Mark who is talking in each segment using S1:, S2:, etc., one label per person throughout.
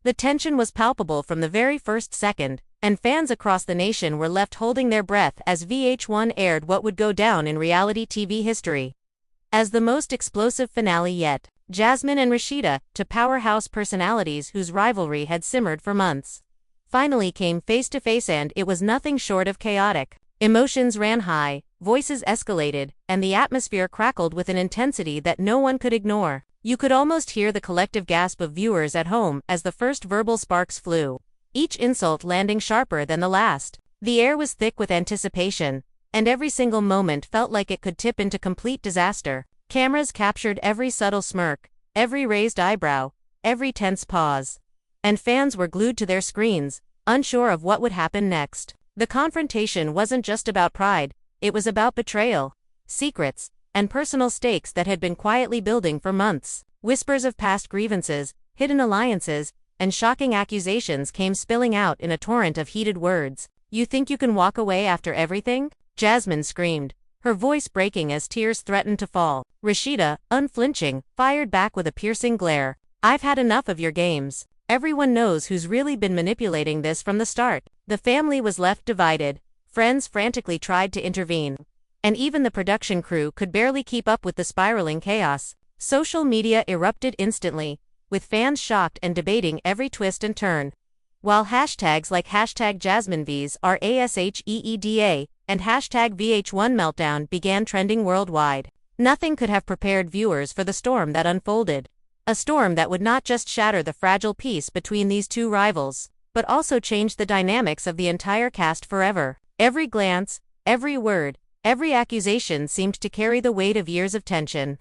S1: The tension was palpable from the very first second, and fans across the nation were left holding their breath as VH1 aired what would go down in reality TV history as the most explosive finale yet. Jasmine and Rasheeda, two powerhouse personalities whose rivalry had simmered for months, finally came face to face, and it was nothing short of chaotic. Emotions ran high, voices escalated, and the atmosphere crackled with an intensity that no one could ignore. You could almost hear the collective gasp of viewers at home as the first verbal sparks flew, each insult landing sharper than the last. The air was thick with anticipation, and every single moment felt like it could tip into complete disaster. Cameras captured every subtle smirk, every raised eyebrow, every tense pause, and fans were glued to their screens, unsure of what would happen next. The confrontation wasn't just about pride, it was about betrayal, secrets, and personal stakes that had been quietly building for months. Whispers of past grievances, hidden alliances, and shocking accusations came spilling out in a torrent of heated words. "You think you can walk away after everything?" Jasmine screamed, her voice breaking as tears threatened to fall. Rasheeda, unflinching, fired back with a piercing glare. "I've had enough of your games. Everyone knows who's really been manipulating this from the start." The family was left divided, friends frantically tried to intervene, and even the production crew could barely keep up with the spiraling chaos. Social media erupted instantly, with fans shocked and debating every twist and turn, while hashtags like #JasmineVRASHEEDA and #VH1 Meltdown began trending worldwide. Nothing could have prepared viewers for the storm that unfolded. A storm that would not just shatter the fragile peace between these two rivals, but also change the dynamics of the entire cast forever. Every glance, every word, every accusation seemed to carry the weight of years of tension.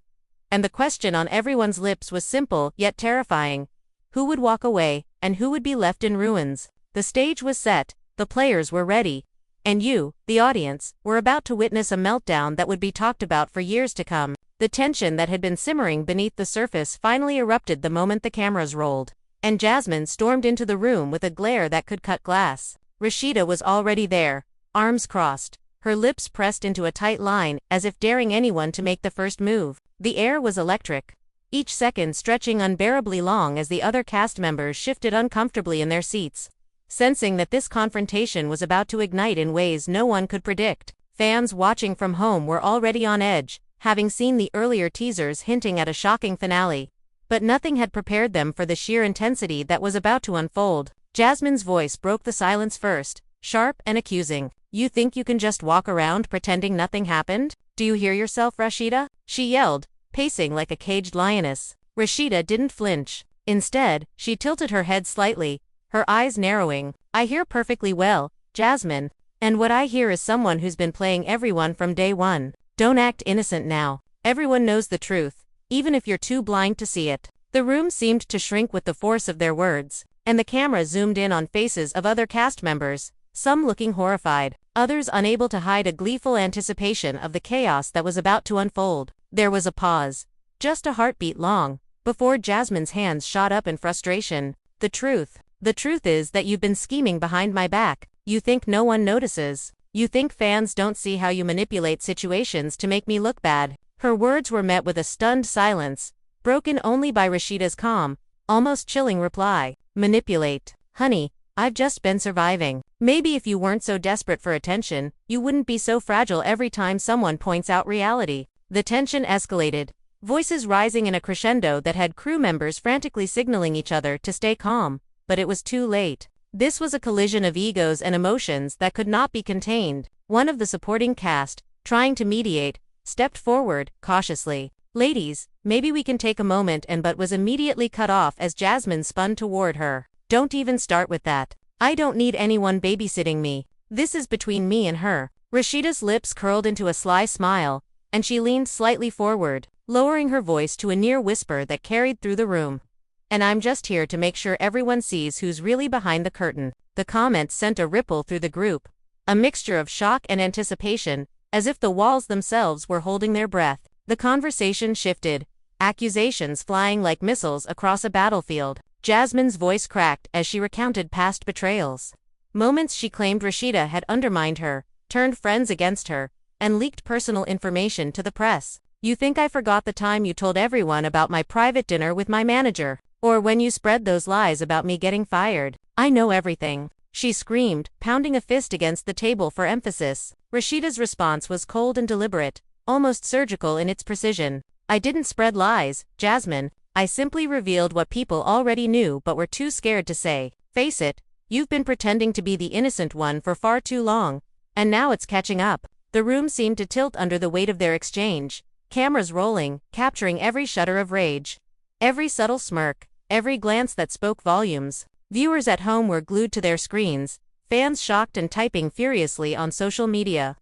S1: And the question on everyone's lips was simple yet terrifying: who would walk away, and who would be left in ruins? The stage was set, the players were ready, and you, the audience, were about to witness a meltdown that would be talked about for years to come. The tension that had been simmering beneath the surface finally erupted the moment the cameras rolled, and Jasmine stormed into the room with a glare that could cut glass. Rasheeda was already there, arms crossed, her lips pressed into a tight line as if daring anyone to make the first move. The air was electric, each second stretching unbearably long as the other cast members shifted uncomfortably in their seats, sensing that this confrontation was about to ignite in ways no one could predict. Fans watching from home were already on edge, having seen the earlier teasers hinting at a shocking finale, but nothing had prepared them for the sheer intensity that was about to unfold. Jasmine's voice broke the silence first, sharp and accusing. "You think you can just walk around pretending nothing happened? Do you hear yourself, Rasheeda?" she yelled, pacing like a caged lioness. Rasheeda didn't flinch. Instead, she tilted her head slightly, her eyes narrowing. "I hear perfectly well, Jasmine, and what I hear is someone who's been playing everyone from day one. Don't act innocent now. Everyone knows the truth, even if you're too blind to see it." The room seemed to shrink with the force of their words, and the camera zoomed in on faces of other cast members, some looking horrified, others unable to hide a gleeful anticipation of the chaos that was about to unfold. There was a pause, just a heartbeat long, before Jasmine's hands shot up in frustration. "The truth is that you've been scheming behind my back. You think no one notices. You think fans don't see how you manipulate situations to make me look bad." Her words were met with a stunned silence, broken only by Rasheeda's calm, almost chilling reply. "Manipulate? Honey, I've just been surviving. Maybe if you weren't so desperate for attention, you wouldn't be so fragile every time someone points out reality." The tension escalated, voices rising in a crescendo that had crew members frantically signaling each other to stay calm, but it was too late. This was a collision of egos and emotions that could not be contained. One of the supporting cast, trying to mediate, stepped forward, cautiously. "Ladies, maybe we can take a moment," but was immediately cut off as Jasmine spun toward her. "Don't even start with that. I don't need anyone babysitting me. This is between me and her." Rasheeda's lips curled into a sly smile, and she leaned slightly forward, lowering her voice to a near whisper that carried through the room. "And I'm just here to make sure everyone sees who's really behind the curtain." The comment sent a ripple through the group, a mixture of shock and anticipation, as if the walls themselves were holding their breath. The conversation shifted, accusations flying like missiles across a battlefield. Jasmine's voice cracked as she recounted past betrayals. Moments she claimed Rasheeda had undermined her, turned friends against her, and leaked personal information to the press. "You think I forgot the time you told everyone about my private dinner with my manager?" Or when you spread those lies about me getting fired. I know everything," she screamed, pounding a fist against the table for emphasis. Rasheeda's response was cold and deliberate, almost surgical in its precision. "I didn't spread lies, Jasmine. I simply revealed what people already knew but were too scared to say. Face it, you've been pretending to be the innocent one for far too long, and now it's catching up." The room seemed to tilt under the weight of their exchange, cameras rolling, capturing every shudder of rage, every subtle smirk, every glance that spoke volumes. Viewers at home were glued to their screens, fans shocked and typing furiously on social media,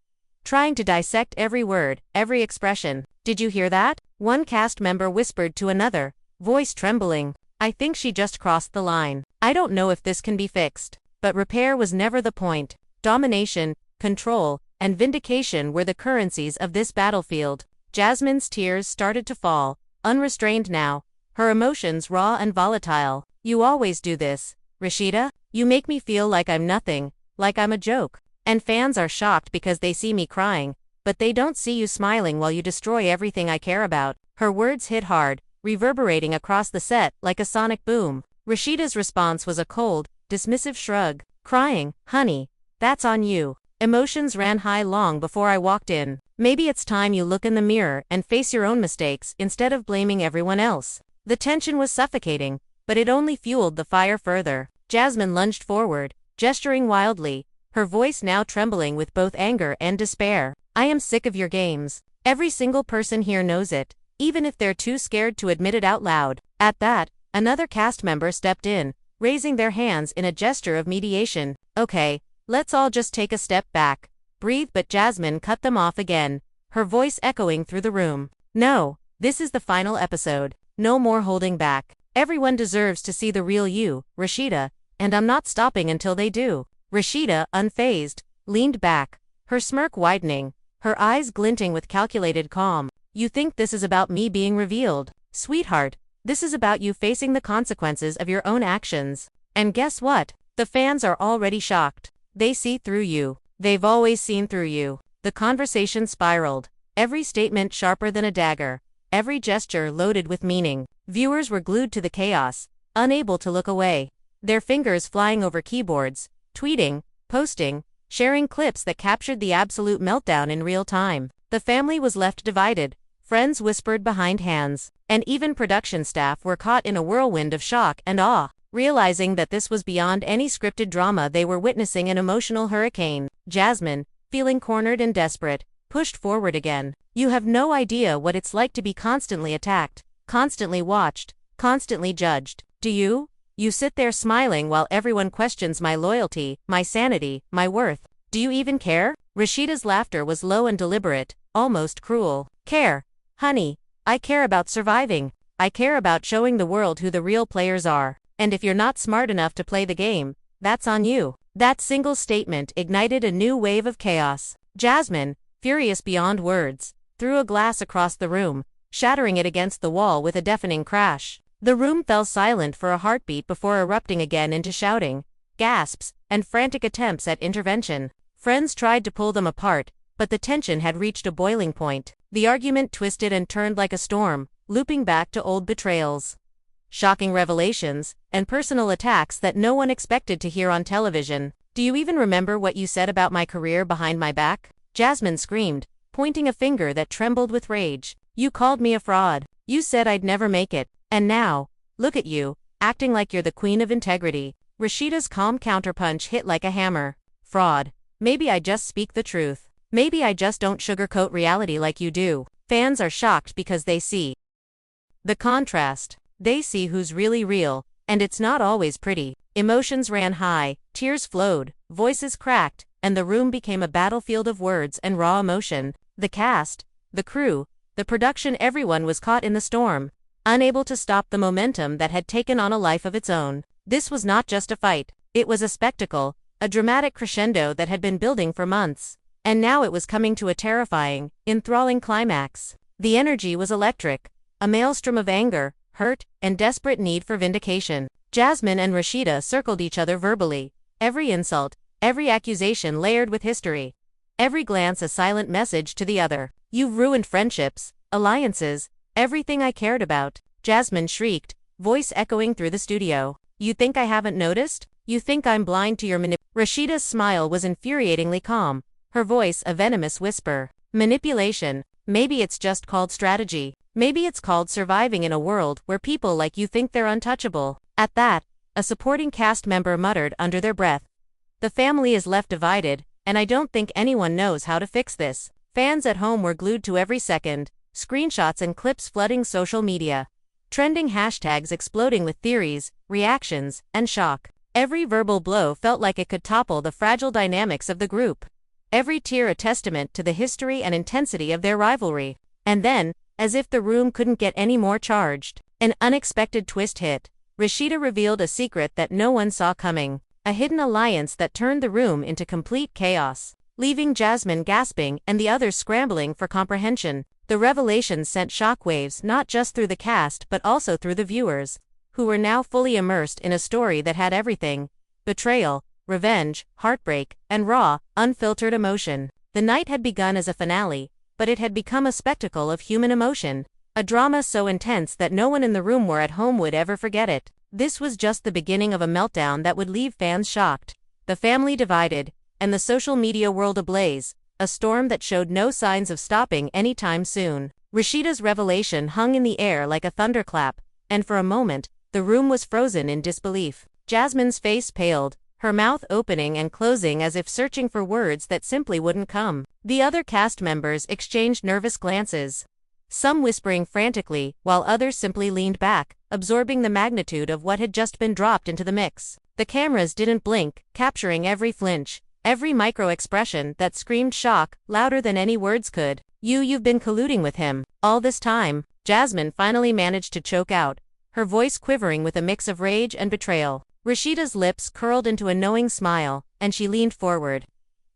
S1: trying to dissect every word, every expression. "Did you hear that?" One cast member whispered to another, voice trembling. "I think she just crossed the line. I don't know if this can be fixed." But repair was never the point. Domination, control, and vindication were the currencies of this battlefield. Jasmine's tears started to fall, unrestrained now, her emotions raw and volatile. "You always do this, Rasheeda. You make me feel like I'm nothing, like I'm a joke. And fans are shocked because they see me crying, but they don't see you smiling while you destroy everything I care about." Her words hit hard, reverberating across the set like a sonic boom. Rasheeda's response was a cold, dismissive shrug. "Crying, honey, that's on you. Emotions ran high long before I walked in. Maybe it's time you look in the mirror and face your own mistakes instead of blaming everyone else." The tension was suffocating, but it only fueled the fire further. Jasmine lunged forward, gesturing wildly, her voice now trembling with both anger and despair. "I am sick of your games. Every single person here knows it, even if they're too scared to admit it out loud." At that, another cast member stepped in, raising their hands in a gesture of mediation. "Okay, let's all just take a step back. Breathe." But Jasmine cut them off again, her voice echoing through the room. "No, this is the final episode. No more holding back. Everyone deserves to see the real you, Rasheeda, and I'm not stopping until they do." Rasheeda, unfazed, leaned back, her smirk widening, her eyes glinting with calculated calm. "You think this is about me being revealed? Sweetheart, this is about you facing the consequences of your own actions. And guess what? The fans are already shocked. They see through you. They've always seen through you." The conversation spiraled, every statement sharper than a dagger, every gesture loaded with meaning. Viewers were glued to the chaos, unable to look away, their fingers flying over keyboards, tweeting, posting, sharing clips that captured the absolute meltdown in real time. The family was left divided, friends whispered behind hands, and even production staff were caught in a whirlwind of shock and awe, realizing that this was beyond any scripted drama. They were witnessing an emotional hurricane. Jasmine, feeling cornered and desperate, pushed forward again. "You have no idea what it's like to be constantly attacked, constantly watched, constantly judged. Do you? You sit there smiling while everyone questions my loyalty, my sanity, my worth. Do you even care?" Rasheeda's laughter was low and deliberate, almost cruel. "Care? Honey, I care about surviving. I care about showing the world who the real players are. And if you're not smart enough to play the game, that's on you." That single statement ignited a new wave of chaos. Jasmine, furious beyond words, threw a glass across the room, shattering it against the wall with a deafening crash. The room fell silent for a heartbeat before erupting again into shouting, gasps, and frantic attempts at intervention. Friends tried to pull them apart, but the tension had reached a boiling point. The argument twisted and turned like a storm, looping back to old betrayals, shocking revelations, and personal attacks that no one expected to hear on television. "Do you even remember what you said about my career behind my back?" Jasmine screamed, pointing a finger that trembled with rage. "You called me a fraud. You said I'd never make it. And now, look at you, acting like you're the queen of integrity." Rasheeda's calm counterpunch hit like a hammer. "Fraud. Maybe I just speak the truth. Maybe I just don't sugarcoat reality like you do." Fans are shocked because they see the contrast. They see who's really real, and it's not always pretty. Emotions ran high, tears flowed, voices cracked, and the room became a battlefield of words and raw emotion. The cast, the crew, the production, everyone was caught in the storm, unable to stop the momentum that had taken on a life of its own. This was not just a fight, it was a spectacle, a dramatic crescendo that had been building for months. And now it was coming to a terrifying, enthralling climax. The energy was electric, a maelstrom of anger, hurt, and desperate need for vindication. Jasmine and Rasheeda circled each other verbally, every insult, every accusation layered with history, every glance a silent message to the other. "You've ruined friendships, alliances, everything I cared about," Jasmine shrieked, voice echoing through the studio. You think I haven't noticed? You think I'm blind to your Rasheeda's smile was infuriatingly calm, her voice a venomous whisper. Manipulation. Maybe it's just called strategy. Maybe it's called surviving in a world where people like you think they're untouchable. At that, a supporting cast member muttered under their breath. The family is left divided, and I don't think anyone knows how to fix this. Fans at home were glued to every second, screenshots and clips flooding social media. Trending hashtags exploding with theories, reactions, and shock. Every verbal blow felt like it could topple the fragile dynamics of the group. Every tear a testament to the history and intensity of their rivalry. And then, as if the room couldn't get any more charged, an unexpected twist hit. Rasheeda revealed a secret that no one saw coming. A hidden alliance that turned the room into complete chaos, leaving Jasmine gasping and the others scrambling for comprehension. The revelation sent shockwaves not just through the cast but also through the viewers, who were now fully immersed in a story that had everything: betrayal, revenge, heartbreak, and raw, unfiltered emotion. The night had begun as a finale, but it had become a spectacle of human emotion, a drama so intense that no one in the room or at home would ever forget it. This was just the beginning of a meltdown that would leave fans shocked, the family divided, and the social media world ablaze, a storm that showed no signs of stopping anytime soon. Rasheeda's revelation hung in the air like a thunderclap, and for a moment, the room was frozen in disbelief. Jasmine's face paled, her mouth opening and closing as if searching for words that simply wouldn't come. The other cast members exchanged nervous glances, some whispering frantically, while others simply leaned back, absorbing the magnitude of what had just been dropped into the mix. The cameras didn't blink, capturing every flinch, every micro-expression that screamed shock louder than any words could. You've been colluding with him all this time," Jasmine finally managed to choke out, her voice quivering with a mix of rage and betrayal. Rasheeda's lips curled into a knowing smile, and she leaned forward,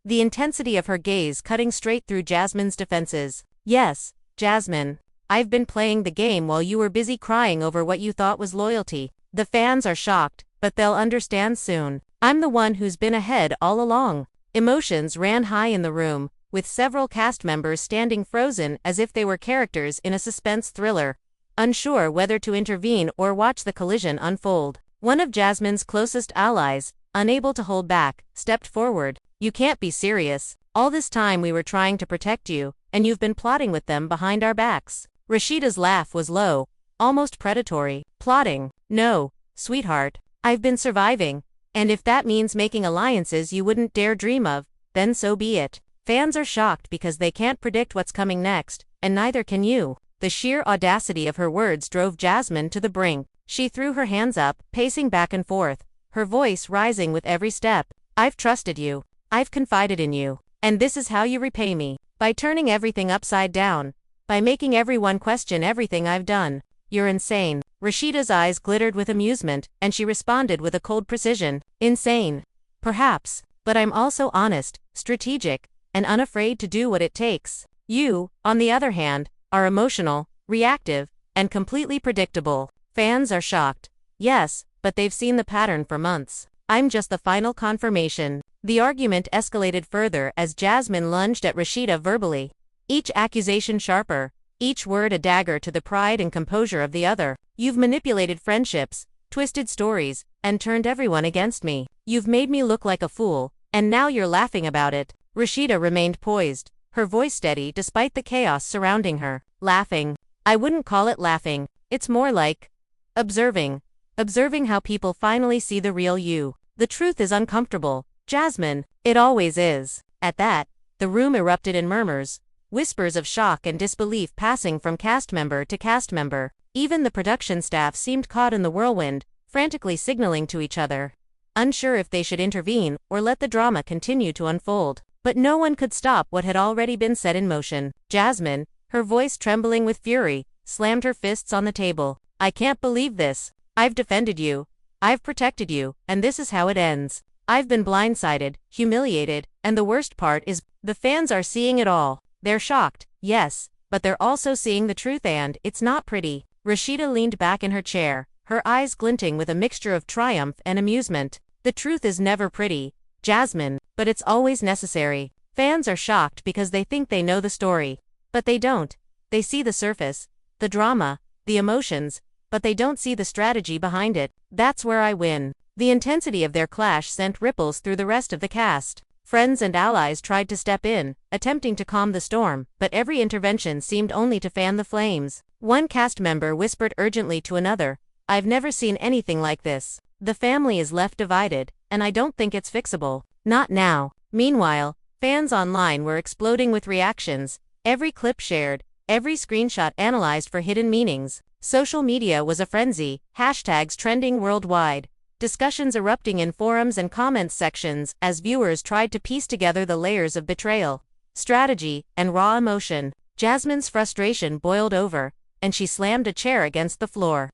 S1: the intensity of her gaze cutting straight through Jasmine's defenses. "Yes, Jasmine. I've been playing the game while you were busy crying over what you thought was loyalty. The fans are shocked, but they'll understand soon. I'm the one who's been ahead all along." Emotions ran high in the room, with several cast members standing frozen as if they were characters in a suspense thriller, unsure whether to intervene or watch the collision unfold. One of Jasmine's closest allies, unable to hold back, stepped forward. "You can't be serious. All this time we were trying to protect you, and you've been plotting with them behind our backs." Rasheeda's laugh was low, almost predatory. "Plotting? No, sweetheart. I've been surviving, and if that means making alliances you wouldn't dare dream of, then so be it." Fans are shocked because they can't predict what's coming next, and neither can you. The sheer audacity of her words drove Jasmine to the brink. She threw her hands up, pacing back and forth, her voice rising with every step. "I've trusted you. I've confided in you. And this is how you repay me. By turning everything upside down. By making everyone question everything I've done. You're insane." Rasheeda's eyes glittered with amusement, and she responded with a cold precision. "Insane? Perhaps, but I'm also honest, strategic, and unafraid to do what it takes. You, on the other hand, are emotional, reactive, and completely predictable." Fans are shocked. Yes, but they've seen the pattern for months. "I'm just the final confirmation." The argument escalated further as Jasmine lunged at Rasheeda verbally, each accusation sharper, each word a dagger to the pride and composure of the other. "You've manipulated friendships, twisted stories, and turned everyone against me. You've made me look like a fool, and now you're laughing about it." Rasheeda remained poised, her voice steady despite the chaos surrounding her. "Laughing? I wouldn't call it laughing. It's more like observing. Observing how people finally see the real you. The truth is uncomfortable, Jasmine. It always is." At that, the room erupted in murmurs, whispers of shock and disbelief passing from cast member to cast member. Even the production staff seemed caught in the whirlwind, frantically signaling to each other, unsure if they should intervene or let the drama continue to unfold. But no one could stop what had already been set in motion. Jasmine, her voice trembling with fury, slammed her fists on the table. "I can't believe this. I've defended you. I've protected you, and this is how it ends. I've been blindsided, humiliated, and the worst part is, the fans are seeing it all. They're shocked, yes, but they're also seeing the truth and it's not pretty." Rasheeda leaned back in her chair, her eyes glinting with a mixture of triumph and amusement. "The truth is never pretty, Jasmine, but it's always necessary." Fans are shocked because they think they know the story. But they don't. They see the surface, the drama, the emotions, but they don't see the strategy behind it. That's where I win. The intensity of their clash sent ripples through the rest of the cast. Friends and allies tried to step in, attempting to calm the storm, but every intervention seemed only to fan the flames. One cast member whispered urgently to another, "I've never seen anything like this. The family is left divided, and I don't think it's fixable. Not now." Meanwhile, fans online were exploding with reactions, every clip shared, every screenshot analyzed for hidden meanings. Social media was a frenzy, hashtags trending worldwide, discussions erupting in forums and comments sections as viewers tried to piece together the layers of betrayal, strategy, and raw emotion. Jasmine's frustration boiled over, and she slammed a chair against the floor,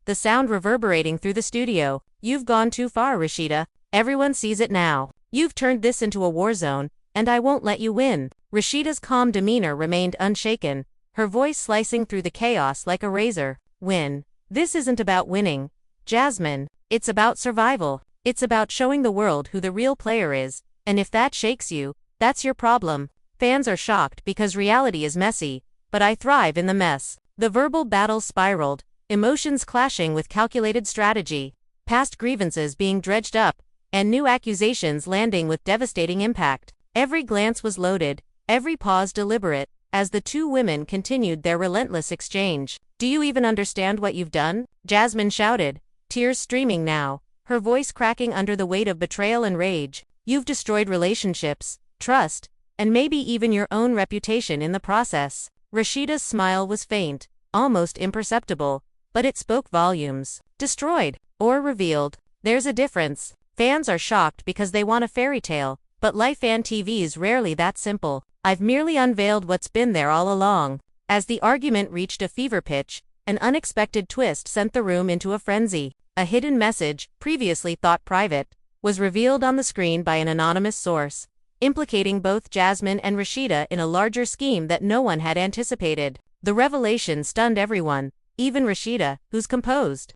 S1: the sound reverberating through the studio. "You've gone too far, Rasheeda. Everyone sees it now. You've turned this into a war zone, and I won't let you win." Rasheeda's calm demeanor remained unshaken, her voice slicing through the chaos like a razor. "Win. This isn't about winning, Jasmine. It's about survival. It's about showing the world who the real player is, and if that shakes you, that's your problem." Fans are shocked because reality is messy, but I thrive in the mess. The verbal battle spiraled, emotions clashing with calculated strategy, past grievances being dredged up, and new accusations landing with devastating impact. Every glance was loaded, every pause deliberate, as the two women continued their relentless exchange. "Do you even understand what you've done?" Jasmine shouted, tears streaming now, her voice cracking under the weight of betrayal and rage. "You've destroyed relationships, trust, and maybe even your own reputation in the process." Rasheeda's smile was faint, almost imperceptible, but it spoke volumes. Destroyed, or revealed, there's a difference. Fans are shocked because they want a fairy tale, but life and TV's rarely that simple. "I've merely unveiled what's been there all along." As the argument reached a fever pitch, an unexpected twist sent the room into a frenzy. A hidden message, previously thought private, was revealed on the screen by an anonymous source, implicating both Jasmine and Rasheeda in a larger scheme that no one had anticipated. The revelation stunned everyone, even Rasheeda, whose composed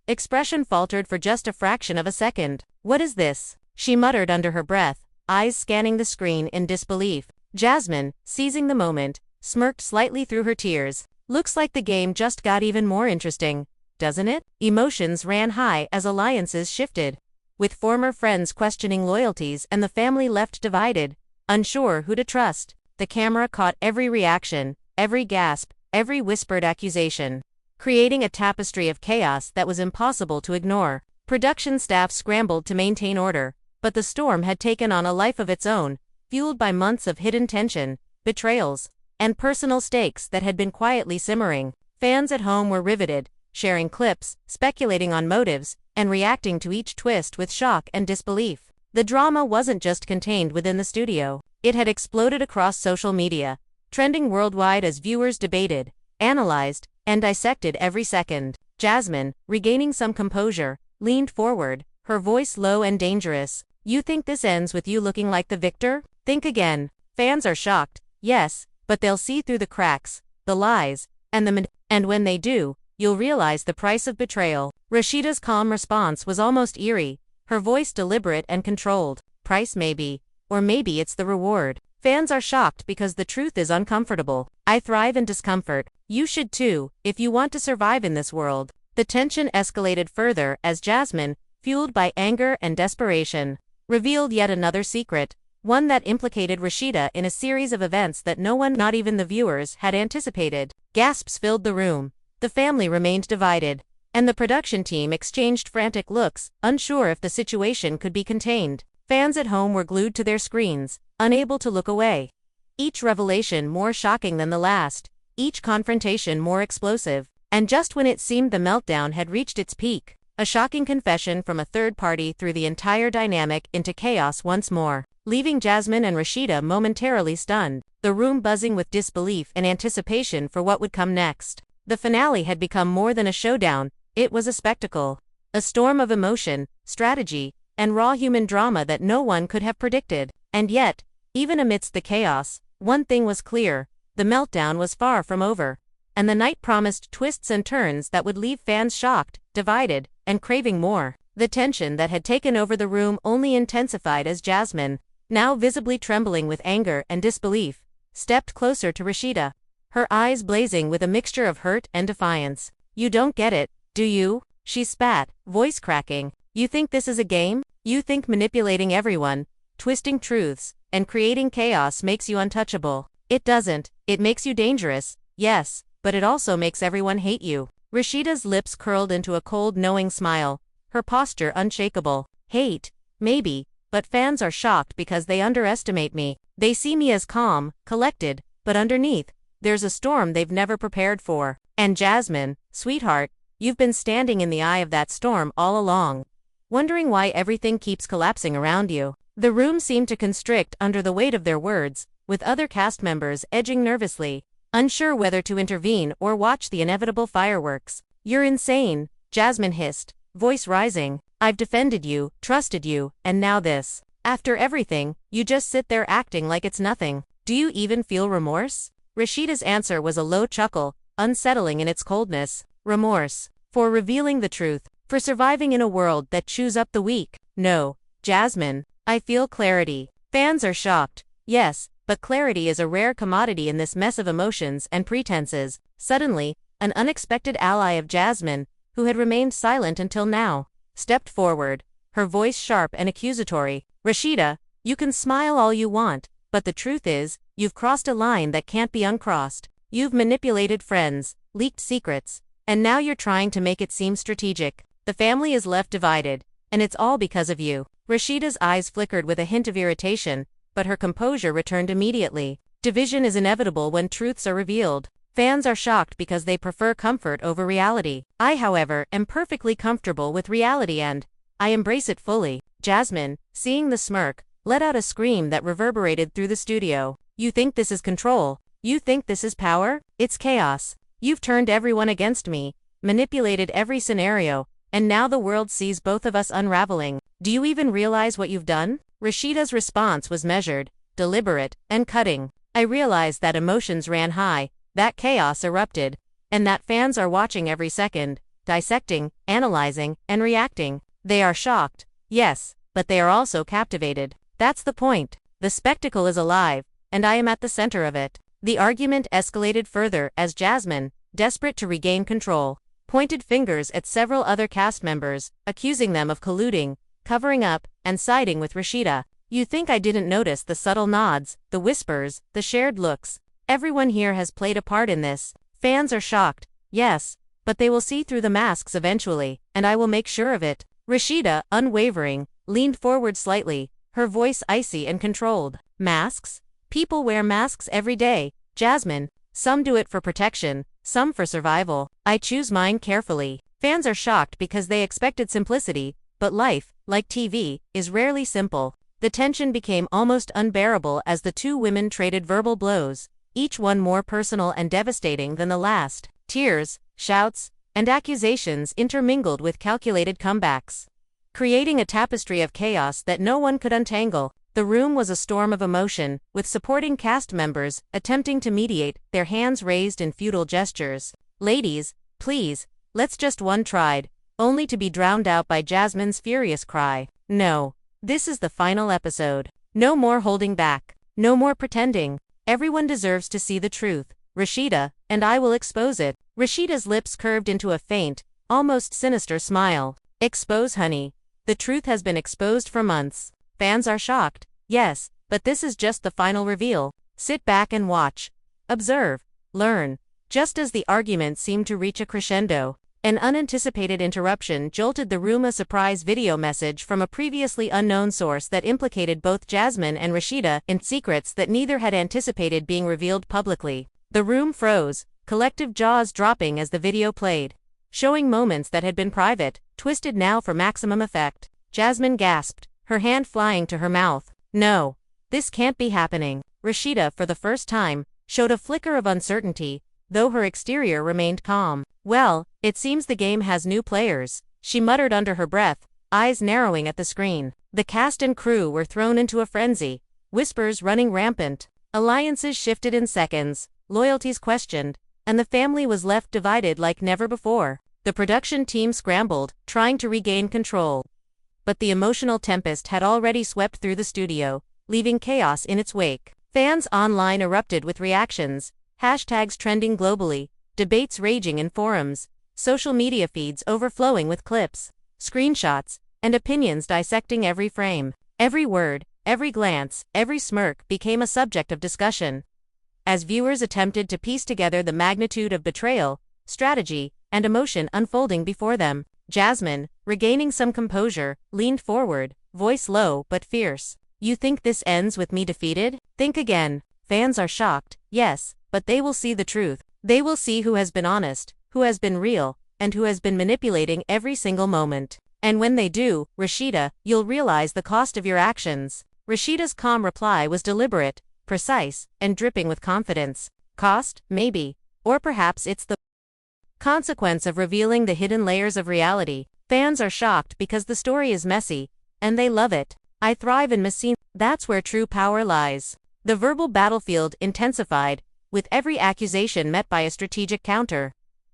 S1: expression faltered for just a fraction of a second. "What is this?" she muttered under her breath, eyes scanning the screen in disbelief. Jasmine, seizing the moment, smirked slightly through her tears. "Looks like the game just got even more interesting, doesn't it?" Emotions ran high as alliances shifted, with former friends questioning loyalties and the family left divided, unsure who to trust. The camera caught every reaction, every gasp, every whispered accusation, creating a tapestry of chaos that was impossible to ignore. Production staff scrambled to maintain order, but the storm had taken on a life of its own, fueled by months of hidden tension, betrayals, and personal stakes that had been quietly simmering. Fans at home were riveted, sharing clips, speculating on motives, and reacting to each twist with shock and disbelief. The drama wasn't just contained within the studio. It had exploded across social media, trending worldwide as viewers debated, analyzed, and dissected every second. Jasmine, regaining some composure, leaned forward, her voice low and dangerous. "You think this ends with you looking like the victor? Think again." Fans are shocked, yes, but they'll see through the cracks, the lies, and when they do, you'll realize the price of betrayal. Rasheeda's calm response was almost eerie, her voice deliberate and controlled. "Price maybe, or maybe it's the reward." Fans are shocked because the truth is uncomfortable. "I thrive in discomfort. You should too, if you want to survive in this world." The tension escalated further as Jasmine, fueled by anger and desperation, revealed yet another secret, one that implicated Rasheeda in a series of events that no one, not even the viewers, had anticipated. Gasps filled the room, the family remained divided, and the production team exchanged frantic looks, unsure if the situation could be contained. Fans at home were glued to their screens, unable to look away. Each revelation more shocking than the last, each confrontation more explosive, and just when it seemed the meltdown had reached its peak, a shocking confession from a third party threw the entire dynamic into chaos once more, leaving Jasmine and Rasheeda momentarily stunned, the room buzzing with disbelief and anticipation for what would come next. The finale had become more than a showdown, it was a spectacle, a storm of emotion, strategy, and raw human drama that no one could have predicted. And yet, even amidst the chaos, one thing was clear, the meltdown was far from over, and the night promised twists and turns that would leave fans shocked, divided, and craving more. The tension that had taken over the room only intensified as Jasmine, now visibly trembling with anger and disbelief, stepped closer to Rasheeda, her eyes blazing with a mixture of hurt and defiance. You don't get it, do you? She spat, voice cracking. You think this is a game? You think manipulating everyone, twisting truths, and creating chaos makes you untouchable? It doesn't. It makes you dangerous, yes, but it also makes everyone hate you. Rasheeda's lips curled into a cold, knowing smile, her posture unshakable. Hate? Maybe, but fans are shocked because they underestimate me. They see me as calm, collected, but underneath, there's a storm they've never prepared for. And Jasmine, sweetheart, you've been standing in the eye of that storm all along, wondering why everything keeps collapsing around you. The room seemed to constrict under the weight of their words, with other cast members edging nervously, unsure whether to intervene or watch the inevitable fireworks. You're insane, Jasmine hissed, voice rising. I've defended you, trusted you, and now this. After everything, you just sit there acting like it's nothing. Do you even feel remorse? Rasheeda's answer was a low chuckle, unsettling in its coldness. Remorse. For revealing the truth. For surviving in a world that chews up the weak. No, Jasmine. I feel clarity. Fans are shocked. Yes, but clarity is a rare commodity in this mess of emotions and pretenses. Suddenly, an unexpected ally of Jasmine, who had remained silent until now, stepped forward, her voice sharp and accusatory. Rasheeda, you can smile all you want, but the truth is, you've crossed a line that can't be uncrossed. You've manipulated friends, leaked secrets, and now you're trying to make it seem strategic. The family is left divided, and it's all because of you. Rasheeda's eyes flickered with a hint of irritation, but her composure returned immediately. Division is inevitable when truths are revealed. Fans are shocked because they prefer comfort over reality. I, however, am perfectly comfortable with reality and I embrace it fully. Jasmine, seeing the smirk, let out a scream that reverberated through the studio. You think this is control? You think this is power? It's chaos. You've turned everyone against me, manipulated every scenario, and now the world sees both of us unraveling. Do you even realize what you've done? Rasheeda's response was measured, deliberate, and cutting. I realize that emotions ran high, that chaos erupted, and that fans are watching every second, dissecting, analyzing, and reacting. They are shocked, yes, but they are also captivated. That's the point. The spectacle is alive, and I am at the center of it. The argument escalated further as Jasmine, desperate to regain control, pointed fingers at several other cast members, accusing them of colluding, covering up, and siding with Rasheeda. You think I didn't notice the subtle nods, the whispers, the shared looks? Everyone here has played a part in this. Fans are shocked, yes, but they will see through the masks eventually, and I will make sure of it. Rasheeda, unwavering, leaned forward slightly, her voice icy and controlled. Masks? People wear masks every day, Jasmine. Some do it for protection, some for survival. I choose mine carefully. Fans are shocked because they expected simplicity, but life, like TV, is rarely simple. The tension became almost unbearable as the two women traded verbal blows, each one more personal and devastating than the last. Tears, shouts, and accusations intermingled with calculated comebacks, creating a tapestry of chaos that no one could untangle. The room was a storm of emotion, with supporting cast members attempting to mediate, their hands raised in futile gestures. Ladies, please, let's just one tried, only to be drowned out by Jasmine's furious cry. No. This is the final episode. No more holding back. No more pretending. Everyone deserves to see the truth. Rasheeda, and I will expose it. Rasheeda's lips curved into a faint, almost sinister smile. Expose, honey. The truth has been exposed for months. Fans are shocked. Yes, but this is just the final reveal. Sit back and watch. Observe. Learn. Just as the argument seemed to reach a crescendo, an unanticipated interruption jolted the room. A surprise video message from a previously unknown source that implicated both Jasmine and Rasheeda in secrets that neither had anticipated being revealed publicly. The room froze, collective jaws dropping as the video played, showing moments that had been private, twisted now for maximum effect. Jasmine gasped, her hand flying to her mouth. No, this can't be happening. Rasheeda, for the first time, showed a flicker of uncertainty, though her exterior remained calm. Well, it seems the game has new players, she muttered under her breath, eyes narrowing at the screen. The cast and crew were thrown into a frenzy, whispers running rampant. Alliances shifted in seconds, loyalties questioned, and the family was left divided like never before. The production team scrambled, trying to regain control. But the emotional tempest had already swept through the studio, leaving chaos in its wake. Fans online erupted with reactions, hashtags trending globally, debates raging in forums, social media feeds overflowing with clips, screenshots, and opinions dissecting every frame. Every word, every glance, every smirk became a subject of discussion. As viewers attempted to piece together the magnitude of betrayal, strategy, and emotion unfolding before them, Jasmine, regaining some composure, leaned forward, voice low but fierce. "You think this ends with me defeated? Think again. Fans are shocked, yes, but they will see the truth. They will see who has been honest, who has been real, and who has been manipulating every single moment. And when they do, Rasheeda, you'll realize the cost of your actions." Rasheeda's calm reply was deliberate, precise, and dripping with confidence. Cost? Maybe. Or perhaps it's the consequence of revealing the hidden layers of reality. Fans are shocked because the story is messy, and they love it. I thrive in messy. That's where true power lies. The verbal battlefield intensified, with every accusation met by a strategic counter.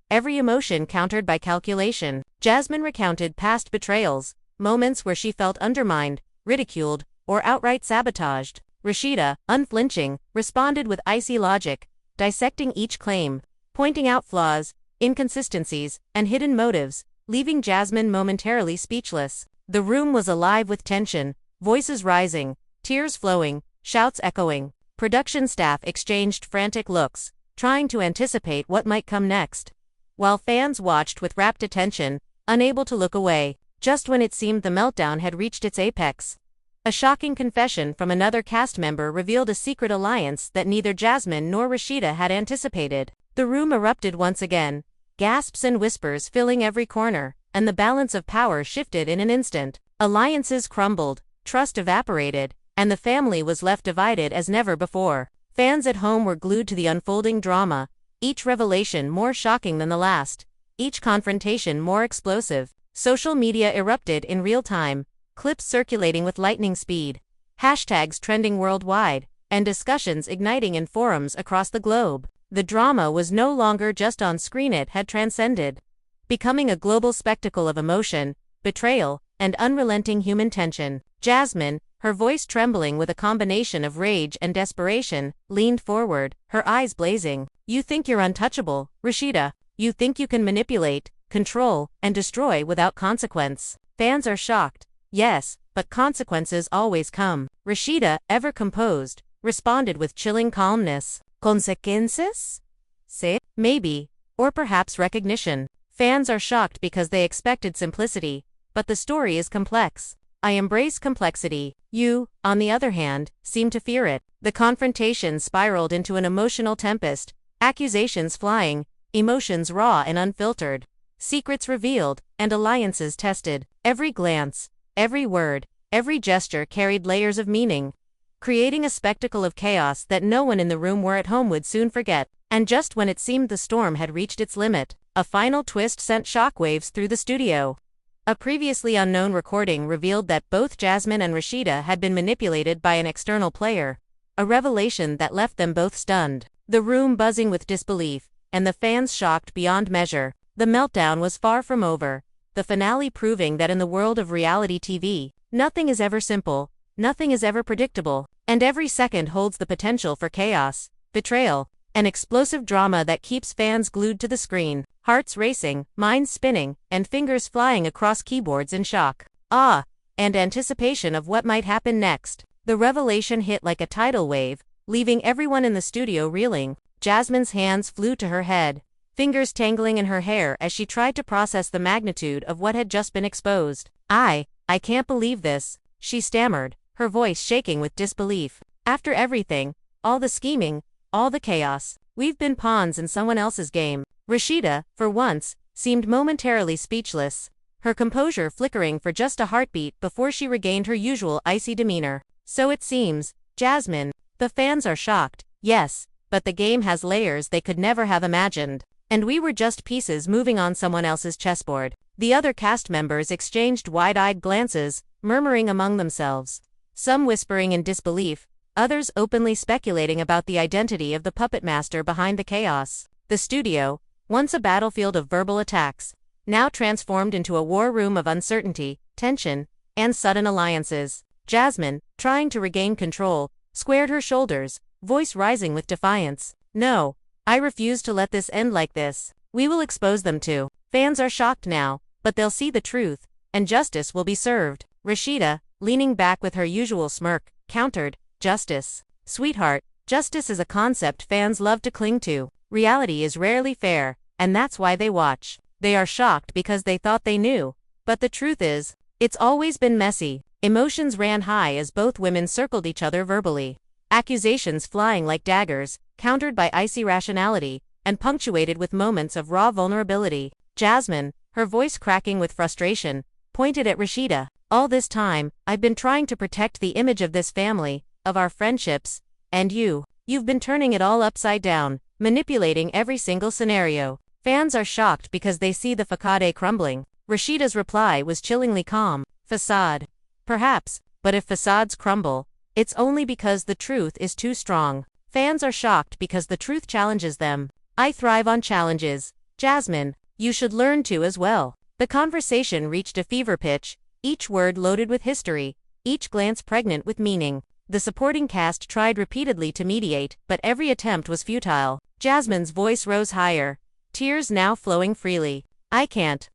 S1: Every emotion countered by calculation. Jasmine recounted past betrayals, moments where she felt undermined, ridiculed, or outright sabotaged. Rasheeda, unflinching, responded with icy logic, dissecting each claim, pointing out flaws, inconsistencies, and hidden motives, leaving Jasmine momentarily speechless. The room was alive with tension, voices rising, tears flowing, shouts echoing. Production staff exchanged frantic looks, trying to anticipate what might come next, while fans watched with rapt attention, unable to look away. Just when it seemed the meltdown had reached its apex, a shocking confession from another cast member revealed a secret alliance that neither Jasmine nor Rasheeda had anticipated. The room erupted once again, gasps and whispers filling every corner, and the balance of power shifted in an instant. Alliances crumbled, trust evaporated, and the family was left divided as never before. Fans at home were glued to the unfolding drama, each revelation more shocking than the last, each confrontation more explosive. Social media erupted in real time, clips circulating with lightning speed, hashtags trending worldwide, and discussions igniting in forums across the globe. The drama was no longer just on screen, it had transcended, becoming a global spectacle of emotion, betrayal, and unrelenting human tension. Jasmine, her voice trembling with a combination of rage and desperation, leaned forward, her eyes blazing. "You think you're untouchable, Rasheeda. You think you can manipulate, control, and destroy without consequence. Fans are shocked. Yes, but consequences always come." Rasheeda, ever composed, responded with chilling calmness. "Consequences? Sí, maybe. Or perhaps recognition. Fans are shocked because they expected simplicity, but the story is complex. I embrace complexity. You, on the other hand, seem to fear it." The confrontation spiraled into an emotional tempest, accusations flying, emotions raw and unfiltered, secrets revealed, and alliances tested. Every glance, every word, every gesture carried layers of meaning, creating a spectacle of chaos that no one in the room were at home would soon forget. And just when it seemed the storm had reached its limit, a final twist sent shockwaves through the studio. A previously unknown recording revealed that both Jasmine and Rasheeda had been manipulated by an external player, a revelation that left them both stunned, the room buzzing with disbelief, and the fans shocked beyond measure. The meltdown was far from over, the finale proving that in the world of reality TV, nothing is ever simple, nothing is ever predictable, and every second holds the potential for chaos, betrayal, and explosive drama that keeps fans glued to the screen, hearts racing, minds spinning, and fingers flying across keyboards in shock, awe, and anticipation of what might happen next. The revelation hit like a tidal wave, leaving everyone in the studio reeling. Jasmine's hands flew to her head, fingers tangling in her hair as she tried to process the magnitude of what had just been exposed. I can't believe this," she stammered, her voice shaking with disbelief. "After everything, all the scheming, all the chaos, we've been pawns in someone else's game." Rasheeda, for once, seemed momentarily speechless, her composure flickering for just a heartbeat before she regained her usual icy demeanor. "So it seems, Jasmine, the fans are shocked, yes, but the game has layers they could never have imagined. And we were just pieces moving on someone else's chessboard." The other cast members exchanged wide-eyed glances, murmuring among themselves, some whispering in disbelief, others openly speculating about the identity of the puppet master behind the chaos. The studio, once a battlefield of verbal attacks, now transformed into a war room of uncertainty, tension, and sudden alliances. Jasmine, trying to regain control, squared her shoulders, voice rising with defiance. "No, I refuse to let this end like this. We will expose them too. Fans are shocked now, but they'll see the truth, and justice will be served. Rasheeda, leaning back with her usual smirk, countered, "Justice? Sweetheart, justice is a concept fans love to cling to. Reality is rarely fair, and that's why they watch. They are shocked because they thought they knew. But the truth is, it's always been messy." Emotions ran high as both women circled each other verbally. Accusations flying like daggers, countered by icy rationality, and punctuated with moments of raw vulnerability. Jasmine, her voice cracking with frustration, pointed at Rasheeda. "All this time, I've been trying to protect the image of this family, of our friendships, and you've been turning it all upside down, manipulating every single scenario." Fans are shocked because they see the facade crumbling. Rasheeda's reply was chillingly calm. "Facade. Perhaps, but if facades crumble, it's only because the truth is too strong." Fans are shocked because the truth challenges them. "I thrive on challenges. Jasmine, you should learn to as well." The conversation reached a fever pitch, each word loaded with history, each glance pregnant with meaning. The supporting cast tried repeatedly to mediate, but every attempt was futile. Jasmine's voice rose higher, tears now flowing freely. I can't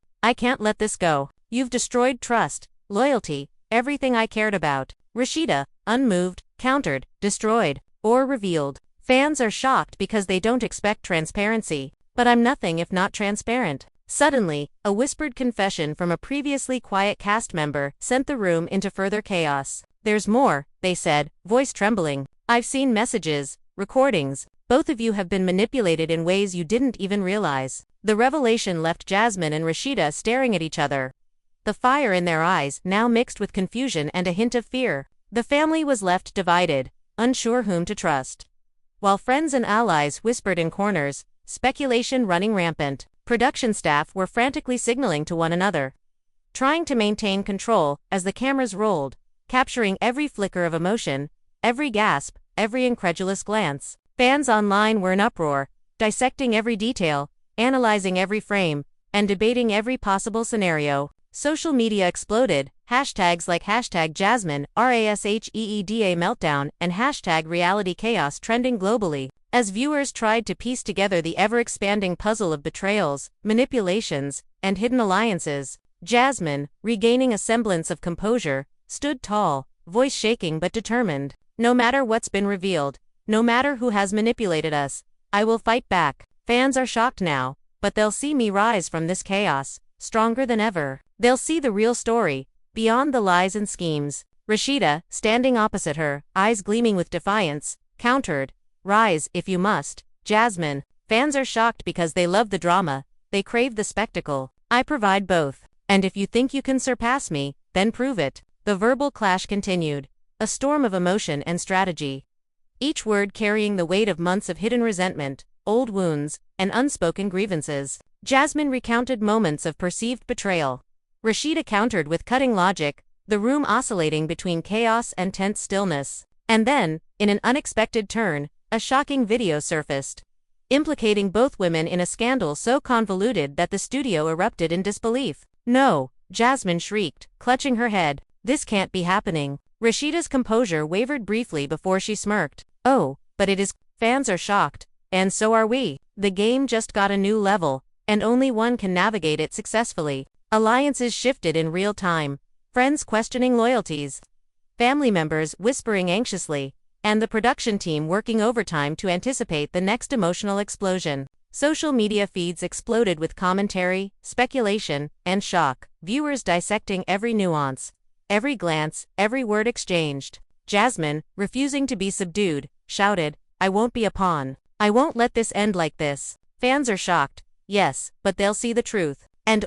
S1: let this go. You've destroyed trust, loyalty, everything I cared about." Rasheeda, unmoved, countered, "Destroyed, or revealed. Fans are shocked because they don't expect transparency. But I'm nothing if not transparent." Suddenly, a whispered confession from a previously quiet cast member sent the room into further chaos. "There's more," they said, voice trembling. "I've seen messages, recordings. Both of you have been manipulated in ways you didn't even realize." The revelation left Jasmine and Rasheeda staring at each other, the fire in their eyes now mixed with confusion and a hint of fear. The family was left divided, unsure whom to trust. While friends and allies whispered in corners, speculation running rampant. Production staff were frantically signaling to one another, trying to maintain control as the cameras rolled, capturing every flicker of emotion, every gasp, every incredulous glance. Fans online were in uproar, dissecting every detail, analyzing every frame, and debating every possible scenario. Social media exploded, hashtags like #Jasmine, RASHEEDA meltdown, and #reality chaos trending globally. As viewers tried to piece together the ever-expanding puzzle of betrayals, manipulations, and hidden alliances, Jasmine, regaining a semblance of composure, stood tall, voice shaking but determined. "No matter what's been revealed, no matter who has manipulated us, I will fight back." Fans are shocked now, but they'll see me rise from this chaos, stronger than ever. They'll see the real story, beyond the lies and schemes. Rasheeda, standing opposite her, eyes gleaming with defiance, countered, "Rise, if you must, Jasmine." Fans are shocked because they love the drama, they crave the spectacle. I provide both. And if you think you can surpass me, then prove it. The verbal clash continued, a storm of emotion and strategy, each word carrying the weight of months of hidden resentment, old wounds, and unspoken grievances. Jasmine recounted moments of perceived betrayal. Rasheeda countered with cutting logic, the room oscillating between chaos and tense stillness. And then, in an unexpected turn, a shocking video surfaced, implicating both women in a scandal so convoluted that the studio erupted in disbelief. "No," Jasmine shrieked, clutching her head. "This can't be happening." Rasheeda's composure wavered briefly before she smirked. "Oh, but it is." Fans are shocked, and so are we. The game just got a new level, and only one can navigate it successfully. Alliances shifted in real time, friends questioning loyalties, family members whispering anxiously, and the production team working overtime to anticipate the next emotional explosion. Social media feeds exploded with commentary, speculation, and shock, viewers dissecting every nuance, every glance, every word exchanged. Jasmine, refusing to be subdued, shouted, "I won't be a pawn. I won't let this end like this." Fans are shocked, yes, but they'll see the truth. And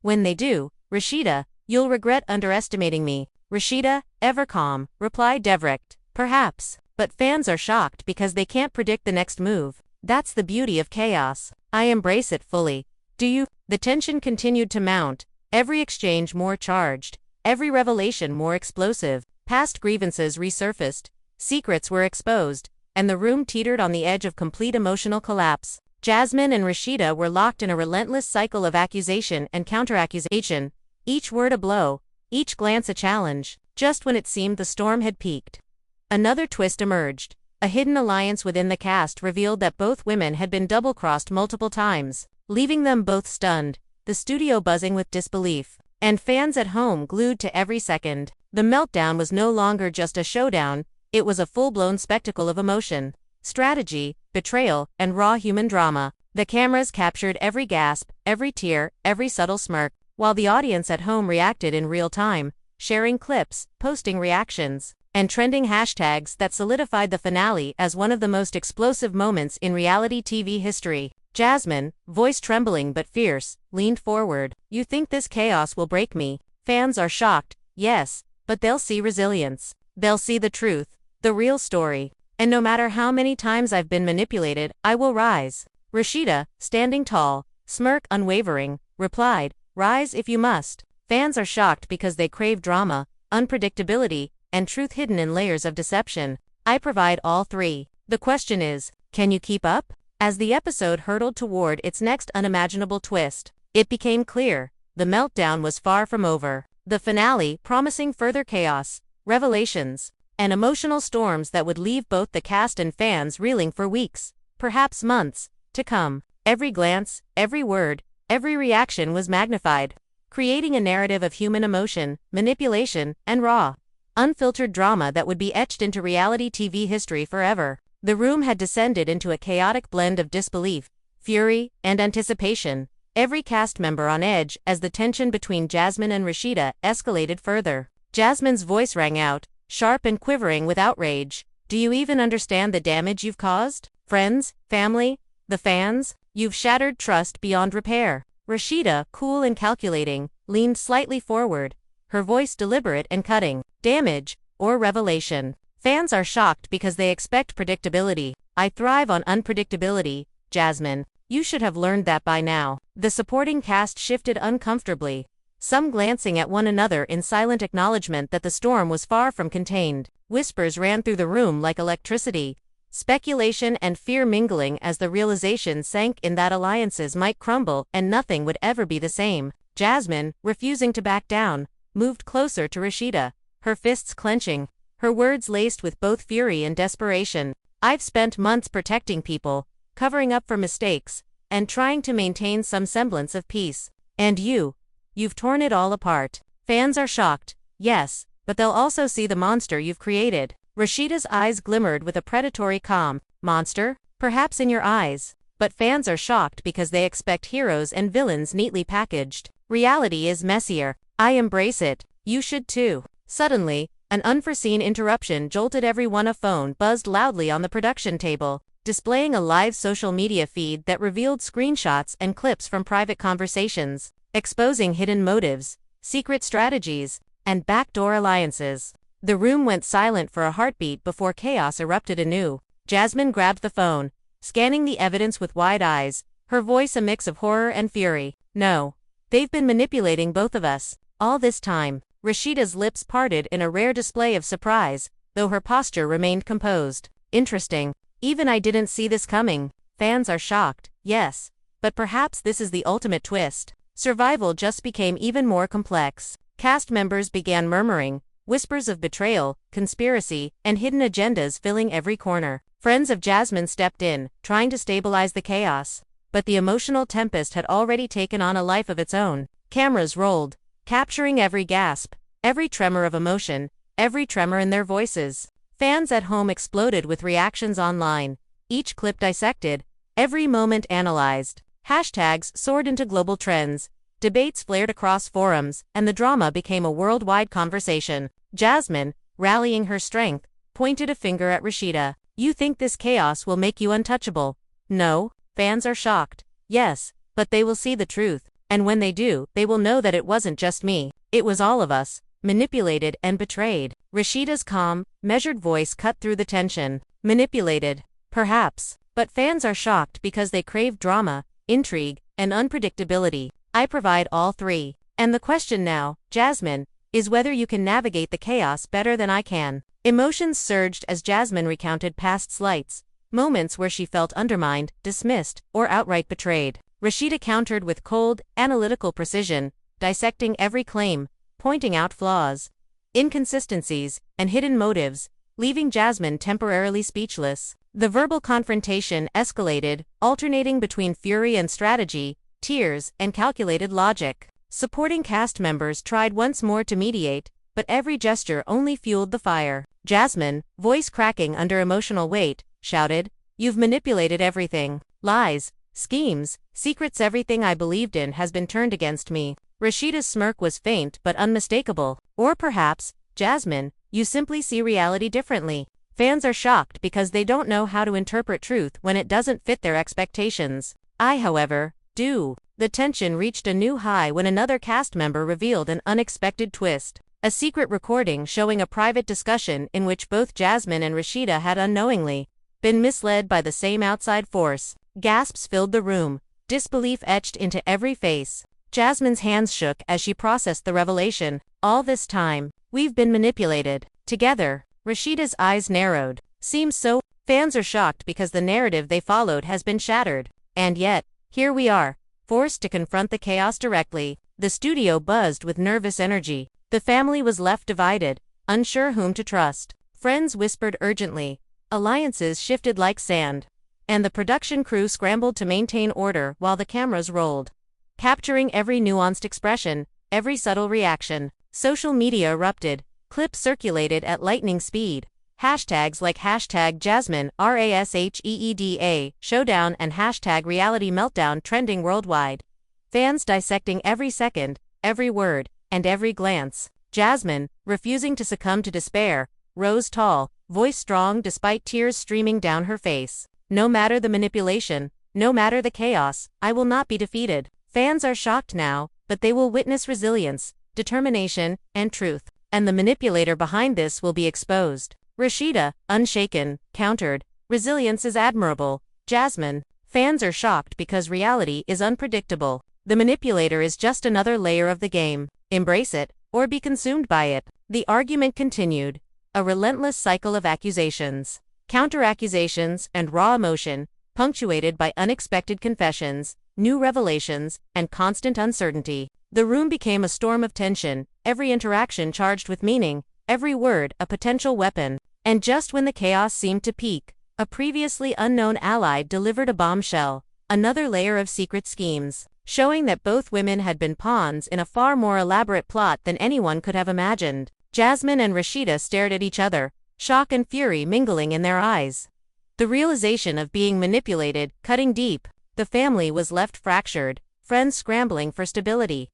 S1: when they do, "Rasheeda, you'll regret underestimating me." Rasheeda, ever calm, replied direct, "Perhaps." But fans are shocked because they can't predict the next move. That's the beauty of chaos. I embrace it fully. Do you? The tension continued to mount, every exchange more charged, every revelation more explosive. Past grievances resurfaced, secrets were exposed, and the room teetered on the edge of complete emotional collapse. Jasmine and Rasheeda were locked in a relentless cycle of accusation and counter-accusation, each word a blow, each glance a challenge. Just when it seemed the storm had peaked, another twist emerged. A hidden alliance within the cast revealed that both women had been double-crossed multiple times, leaving them both stunned, the studio buzzing with disbelief, and fans at home glued to every second. The meltdown was no longer just a showdown, it was a full-blown spectacle of emotion, strategy, betrayal, and raw human drama. The cameras captured every gasp, every tear, every subtle smirk, while the audience at home reacted in real time, sharing clips, posting reactions, and trending hashtags that solidified the finale as one of the most explosive moments in reality TV history. Jasmine, voice trembling but fierce, leaned forward. "You think this chaos will break me?" Fans are shocked, yes, but they'll see resilience. They'll see the truth, the real story. "And no matter how many times I've been manipulated, I will rise." Rasheeda, standing tall, smirk unwavering, replied, "Rise if you must." Fans are shocked because they crave drama, unpredictability, and truth hidden in layers of deception. I provide all three. The question is, can you keep up? As the episode hurtled toward its next unimaginable twist, it became clear, the meltdown was far from over. The finale, promising further chaos, revelations, and emotional storms that would leave both the cast and fans reeling for weeks, perhaps months, to come. Every glance, every word, every reaction was magnified, creating a narrative of human emotion, manipulation, and raw, unfiltered drama that would be etched into reality TV history forever. The room had descended into a chaotic blend of disbelief, fury, and anticipation, every cast member on edge as the tension between Jasmine and Rasheeda escalated further. Jasmine's voice rang out, sharp and quivering with outrage. "Do you even understand the damage you've caused? Friends, family, the fans? You've shattered trust beyond repair." Rasheeda, cool and calculating, leaned slightly forward, her voice deliberate and cutting. "Damage, or revelation?" Fans are shocked because they expect predictability. "I thrive on unpredictability, Jasmine. You should have learned that by now." The supporting cast shifted uncomfortably, some glancing at one another in silent acknowledgement that the storm was far from contained. Whispers ran through the room like electricity, speculation and fear mingling as the realization sank in that alliances might crumble and nothing would ever be the same. Jasmine, refusing to back down, moved closer to Rasheeda, her fists clenching, her words laced with both fury and desperation. "I've spent months protecting people, covering up for mistakes, and trying to maintain some semblance of peace. And you've torn it all apart." Fans are shocked, yes, but they'll also see the monster you've created. Rasheeda's eyes glimmered with a predatory calm. "Monster? Perhaps in your eyes. But fans are shocked because they expect heroes and villains neatly packaged. Reality is messier. I embrace it. You should too." Suddenly, an unforeseen interruption jolted everyone. A phone buzzed loudly on the production table, displaying a live social media feed that revealed screenshots and clips from private conversations, exposing hidden motives, secret strategies, and backdoor alliances. The room went silent for a heartbeat before chaos erupted anew. Jasmine grabbed the phone, scanning the evidence with wide eyes, her voice a mix of horror and fury. "No. They've been manipulating both of us, all this time." Rasheeda's lips parted in a rare display of surprise, though her posture remained composed. "Interesting. Even I didn't see this coming." Fans are shocked, yes, but perhaps this is the ultimate twist. Survival just became even more complex. Cast members began murmuring, whispers of betrayal, conspiracy, and hidden agendas filling every corner. Friends of Jasmine stepped in, trying to stabilize the chaos, but the emotional tempest had already taken on a life of its own. Cameras rolled, capturing every gasp, every tremor of emotion, every tremor in their voices. Fans at home exploded with reactions online, each clip dissected, every moment analyzed. Hashtags soared into global trends, debates flared across forums, and the drama became a worldwide conversation. Jasmine, rallying her strength, pointed a finger at Rasheeda. "You think this chaos will make you untouchable?" "No." Fans are shocked, yes, but they will see the truth. And when they do, they will know that it wasn't just me. It was all of us, manipulated and betrayed. Rasheeda's calm, measured voice cut through the tension. "Manipulated? Perhaps. But fans are shocked because they crave drama, intrigue, and unpredictability. I provide all three. And the question now, Jasmine, is whether you can navigate the chaos better than I can." Emotions surged as Jasmine recounted past slights, moments where she felt undermined, dismissed, or outright betrayed. Rasheeda countered with cold, analytical precision, dissecting every claim, pointing out flaws, inconsistencies, and hidden motives, leaving Jasmine temporarily speechless. The verbal confrontation escalated, alternating between fury and strategy, tears and calculated logic. Supporting cast members tried once more to mediate, but every gesture only fueled the fire. Jasmine, voice cracking under emotional weight, shouted, "You've manipulated everything. Lies, schemes, secrets, everything I believed in has been turned against me." Rasheeda's smirk was faint but unmistakable. Or perhaps, Jasmine, you simply see reality differently. Fans are shocked because they don't know how to interpret truth when it doesn't fit their expectations. I, however, do. The tension reached a new high when another cast member revealed an unexpected twist. A secret recording showing a private discussion in which both Jasmine and Rasheeda had unknowingly been misled by the same outside force. Gasps filled the room, disbelief etched into every face. Jasmine's hands shook as she processed the revelation. All this time, we've been manipulated. Together. Rasheeda's eyes narrowed. Seems so. Fans are shocked because the narrative they followed has been shattered. And yet, here we are, forced to confront the chaos directly. The studio buzzed with nervous energy. The family was left divided, unsure whom to trust. Friends whispered urgently. Alliances shifted like sand. And the production crew scrambled to maintain order while the cameras rolled, capturing every nuanced expression, every subtle reaction. Social media erupted. Clips circulated at lightning speed. Hashtags like hashtag Jasmine RASHEEDA Showdown and hashtag Reality Meltdown trending worldwide. Fans dissecting every second, every word, and every glance. Jasmine, refusing to succumb to despair, rose tall, voice strong despite tears streaming down her face. No matter the manipulation, no matter the chaos, I will not be defeated. Fans are shocked now, but they will witness resilience, determination, and truth. And the manipulator behind this will be exposed. Rasheeda, unshaken, countered, "Resilience is admirable." Jasmine, "Fans are shocked because reality is unpredictable. The manipulator is just another layer of the game. Embrace it, or be consumed by it." The argument continued. A relentless cycle of accusations, counter-accusations, and raw emotion, punctuated by unexpected confessions, new revelations, and constant uncertainty. The room became a storm of tension, every interaction charged with meaning, every word a potential weapon. And just when the chaos seemed to peak, a previously unknown ally delivered a bombshell, another layer of secret schemes, showing that both women had been pawns in a far more elaborate plot than anyone could have imagined. Jasmine and Rasheeda stared at each other, shock and fury mingling in their eyes. The realization of being manipulated, cutting deep. The family was left fractured, friends scrambling for stability,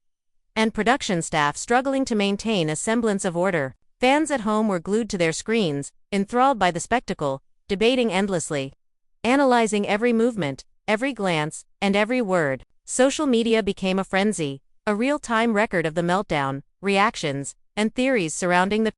S1: and production staff struggling to maintain a semblance of order. Fans at home were glued to their screens, enthralled by the spectacle, debating endlessly, analyzing every movement, every glance, and every word. Social media became a frenzy, a real-time record of the meltdown, reactions, and theories surrounding the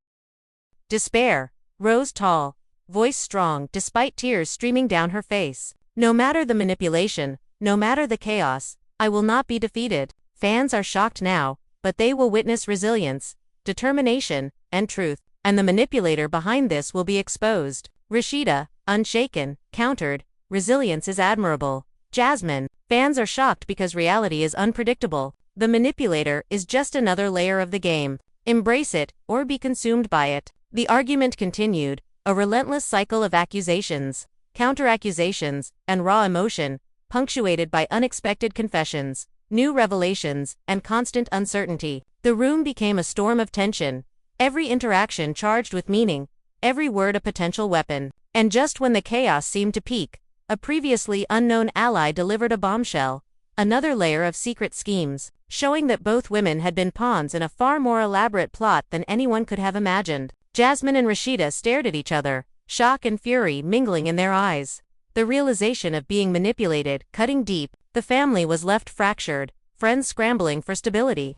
S1: despair. Rose tall, voice strong despite tears streaming down her face. No matter the manipulation, no matter the chaos, I will not be defeated. Fans are shocked now, but they will witness resilience, determination, and truth. And the manipulator behind this will be exposed. Rasheeda, unshaken, countered, "Resilience is admirable." Jasmine, "Fans are shocked because reality is unpredictable. The manipulator is just another layer of the game. Embrace it, or be consumed by it." The argument continued, a relentless cycle of accusations, counter-accusations, and raw emotion, punctuated by unexpected confessions, new revelations, and constant uncertainty. The room became a storm of tension, every interaction charged with meaning, every word a potential weapon. And just when the chaos seemed to peak, a previously unknown ally delivered a bombshell, another layer of secret schemes, showing that both women had been pawns in a far more elaborate plot than anyone could have imagined. Jasmine and Rasheeda stared at each other, shock and fury mingling in their eyes. The realization of being manipulated, cutting deep. The family was left fractured, friends scrambling for stability,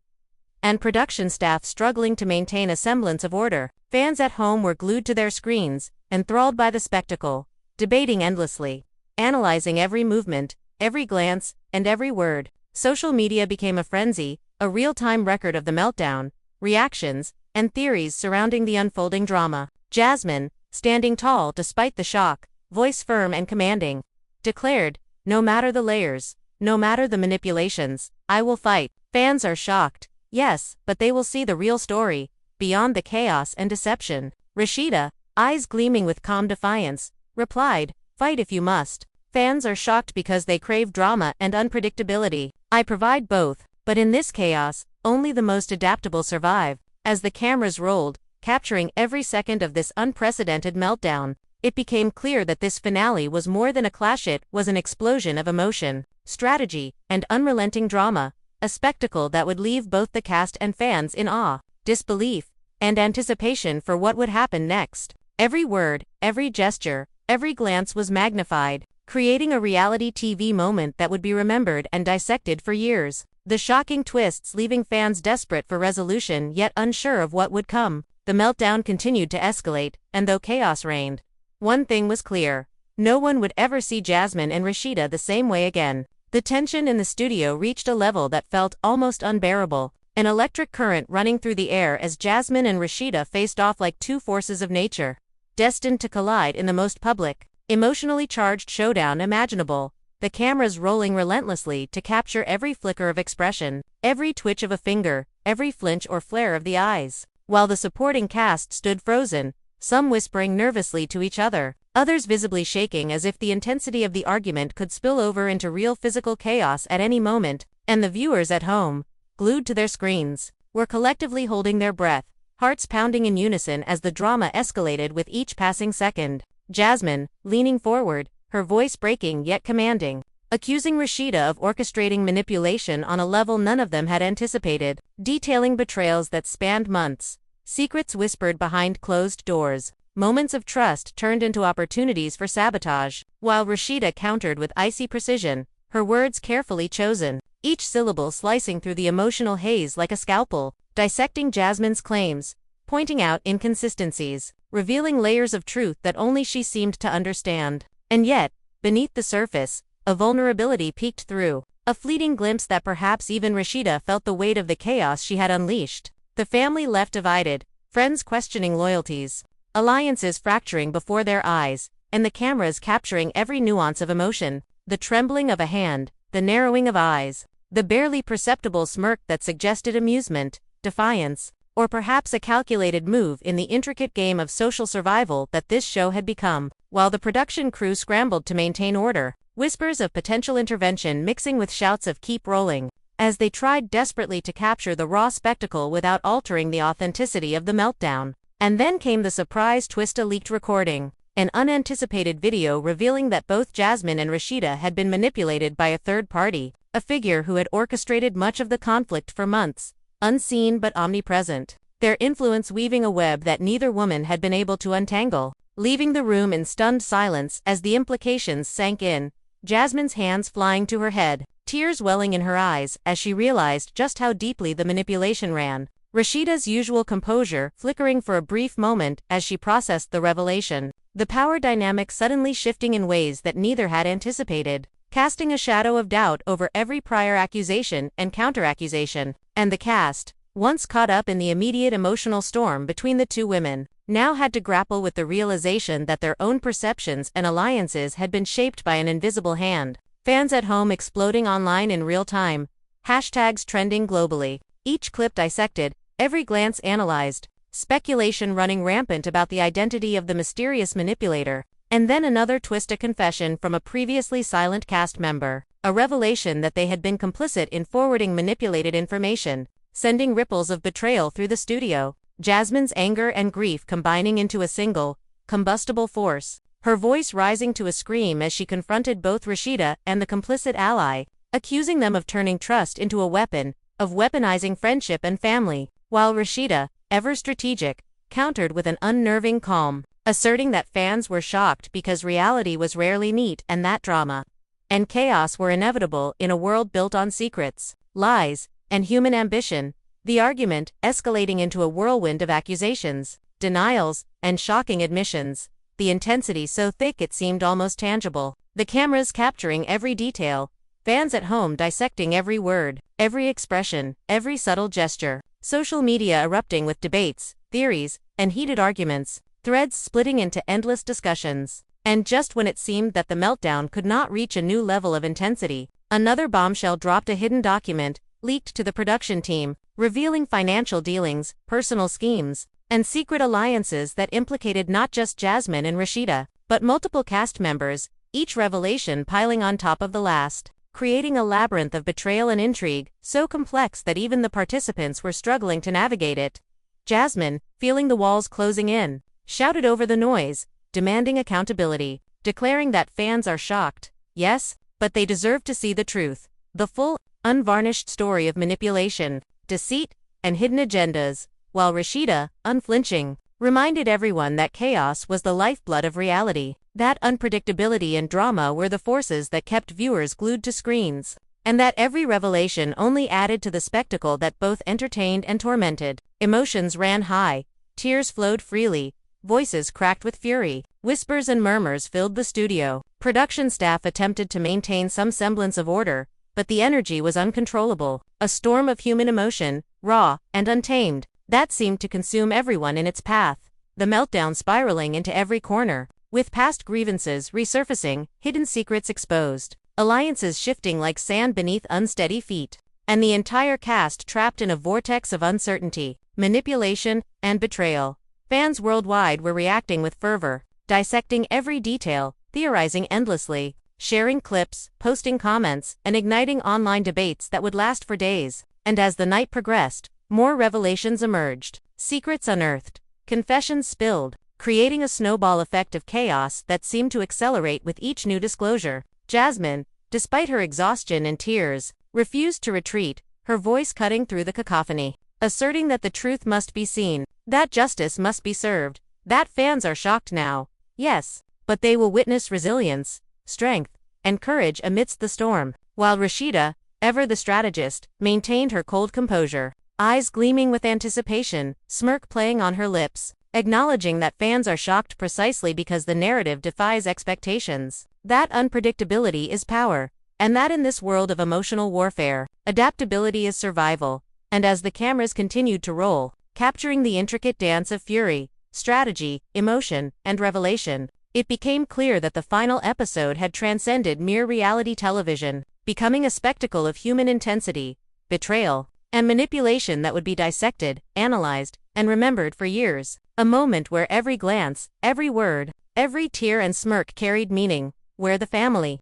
S1: and production staff struggling to maintain a semblance of order. Fans at home were glued to their screens, enthralled by the spectacle, debating endlessly, analyzing every movement, every glance, and every word. Social media became a frenzy, a real-time record of the meltdown, reactions, and theories surrounding the unfolding drama. Jasmine, standing tall despite the shock, voice firm and commanding, declared, "No matter the layers, no matter the manipulations, I will fight." Fans are shocked, yes, but they will see the real story, beyond the chaos and deception. Rasheeda, eyes gleaming with calm defiance, replied, "Fight if you must." Fans are shocked because they crave drama and unpredictability. I provide both, but in this chaos, only the most adaptable survive. As the cameras rolled, capturing every second of this unprecedented meltdown, it became clear that this finale was more than a clash. It was an explosion of emotion, strategy, and unrelenting drama, a spectacle that would leave both the cast and fans in awe, disbelief, and anticipation for what would happen next. Every word, every gesture, every glance was magnified, creating a reality TV moment that would be remembered and dissected for years. The shocking twists leaving fans desperate for resolution yet unsure of what would come. The meltdown continued to escalate, and though chaos reigned, one thing was clear: no one would ever see Jasmine and Rasheeda the same way again. The tension in the studio reached a level that felt almost unbearable, an electric current running through the air as Jasmine and Rasheeda faced off like two forces of nature, destined to collide in the most public, emotionally charged showdown imaginable, the cameras rolling relentlessly to capture every flicker of expression, every twitch of a finger, every flinch or flare of the eyes, while the supporting cast stood frozen, some whispering nervously to each other, others visibly shaking as if the intensity of the argument could spill over into real physical chaos at any moment, and the viewers at home, glued to their screens, were collectively holding their breath, hearts pounding in unison as the drama escalated with each passing second. Jasmine, leaning forward, her voice breaking yet commanding, accusing Rasheeda of orchestrating manipulation on a level none of them had anticipated, detailing betrayals that spanned months, secrets whispered behind closed doors, moments of trust turned into opportunities for sabotage, while Rasheeda countered with icy precision, her words carefully chosen, each syllable slicing through the emotional haze like a scalpel, dissecting Jasmine's claims, pointing out inconsistencies, revealing layers of truth that only she seemed to understand. And yet, beneath the surface, a vulnerability peeked through, a fleeting glimpse that perhaps even Rasheeda felt the weight of the chaos she had unleashed. The family left divided, friends questioning loyalties, alliances fracturing before their eyes, and the cameras capturing every nuance of emotion, the trembling of a hand, the narrowing of eyes, the barely perceptible smirk that suggested amusement, defiance, or perhaps a calculated move in the intricate game of social survival that this show had become. While the production crew scrambled to maintain order, whispers of potential intervention mixing with shouts of "keep rolling," as they tried desperately to capture the raw spectacle without altering the authenticity of the meltdown. And then came the surprise twist: a leaked recording, an unanticipated video revealing that both Jasmine and Rasheeda had been manipulated by a third party, a figure who had orchestrated much of the conflict for months, unseen but omnipresent, their influence weaving a web that neither woman had been able to untangle. Leaving the room in stunned silence as the implications sank in, Jasmine's hands flying to her head, tears welling in her eyes as she realized just how deeply the manipulation ran. Rasheeda's usual composure flickering for a brief moment as she processed the revelation, the power dynamic suddenly shifting in ways that neither had anticipated, casting a shadow of doubt over every prior accusation and counteraccusation. And the cast, once caught up in the immediate emotional storm between the two women, now had to grapple with the realization that their own perceptions and alliances had been shaped by an invisible hand. Fans at home exploding online in real time, hashtags trending globally, each clip dissected, every glance analyzed, speculation running rampant about the identity of the mysterious manipulator. And then another twist: a confession from a previously silent cast member, a revelation that they had been complicit in forwarding manipulated information, sending ripples of betrayal through the studio. Jasmine's anger and grief combining into a single, combustible force, her voice rising to a scream as she confronted both Rasheeda and the complicit ally, accusing them of turning trust into a weapon, of weaponizing friendship and family, while Rasheeda, ever strategic, countered with an unnerving calm, asserting that fans were shocked because reality was rarely neat and that drama and chaos were inevitable in a world built on secrets, lies, and human ambition. The argument escalating into a whirlwind of accusations, denials, and shocking admissions, the intensity so thick it seemed almost tangible, the cameras capturing every detail, fans at home dissecting every word, every expression, every subtle gesture, social media erupting with debates, theories, and heated arguments, threads splitting into endless discussions. And just when it seemed that the meltdown could not reach a new level of intensity, another bombshell dropped: a hidden document, leaked to the production team, revealing financial dealings, personal schemes, and secret alliances that implicated not just Jasmine and Rasheeda, but multiple cast members, each revelation piling on top of the last, creating a labyrinth of betrayal and intrigue, so complex that even the participants were struggling to navigate it. Jasmine, feeling the walls closing in, shouted over the noise, demanding accountability, declaring that fans are shocked, yes, but they deserve to see the truth, the full, unvarnished story of manipulation, deceit, and hidden agendas, while Rasheeda, unflinching, reminded everyone that chaos was the lifeblood of reality, that unpredictability and drama were the forces that kept viewers glued to screens, and that every revelation only added to the spectacle that both entertained and tormented. Emotions ran high, tears flowed freely, voices cracked with fury, whispers and murmurs filled the studio. Production staff attempted to maintain some semblance of order, but the energy was uncontrollable, a storm of human emotion, raw and untamed, that seemed to consume everyone in its path, the meltdown spiraling into every corner, with past grievances resurfacing, hidden secrets exposed, alliances shifting like sand beneath unsteady feet, and the entire cast trapped in a vortex of uncertainty, manipulation, and betrayal. Fans worldwide were reacting with fervor, dissecting every detail, theorizing endlessly, sharing clips, posting comments, and igniting online debates that would last for days. And as the night progressed, more revelations emerged, secrets unearthed, confessions spilled, creating a snowball effect of chaos that seemed to accelerate with each new disclosure. Jasmine, despite her exhaustion and tears, refused to retreat, her voice cutting through the cacophony, asserting that the truth must be seen, that justice must be served, that fans are shocked now, yes, but they will witness resilience, strength, and courage amidst the storm, while Rasheeda, ever the strategist, maintained her cold composure, eyes gleaming with anticipation, smirk playing on her lips, acknowledging that fans are shocked precisely because the narrative defies expectations, that unpredictability is power, and that in this world of emotional warfare, adaptability is survival. And as the cameras continued to roll, capturing the intricate dance of fury, strategy, emotion, and revelation, it became clear that the final episode had transcended mere reality television, becoming a spectacle of human intensity, betrayal, and manipulation that would be dissected, analyzed, and remembered for years. A moment where every glance, every word, every tear and smirk carried meaning, where the family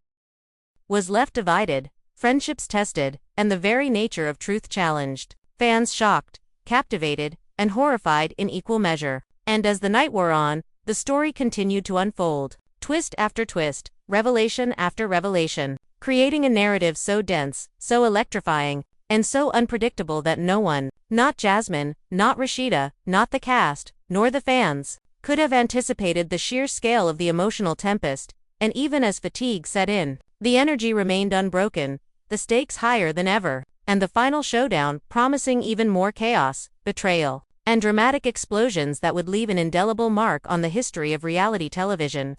S1: was left divided, friendships tested, and the very nature of truth challenged. Fans shocked, captivated, and horrified in equal measure. And as the night wore on, the story continued to unfold, twist after twist, revelation after revelation, creating a narrative so dense, so electrifying, and so unpredictable that no one, not Jasmine, not Rasheeda, not the cast, nor the fans, could have anticipated the sheer scale of the emotional tempest. And even as fatigue set in, the energy remained unbroken, the stakes higher than ever, and the final showdown promising even more chaos, betrayal, and dramatic explosions that would leave an indelible mark on the history of reality television.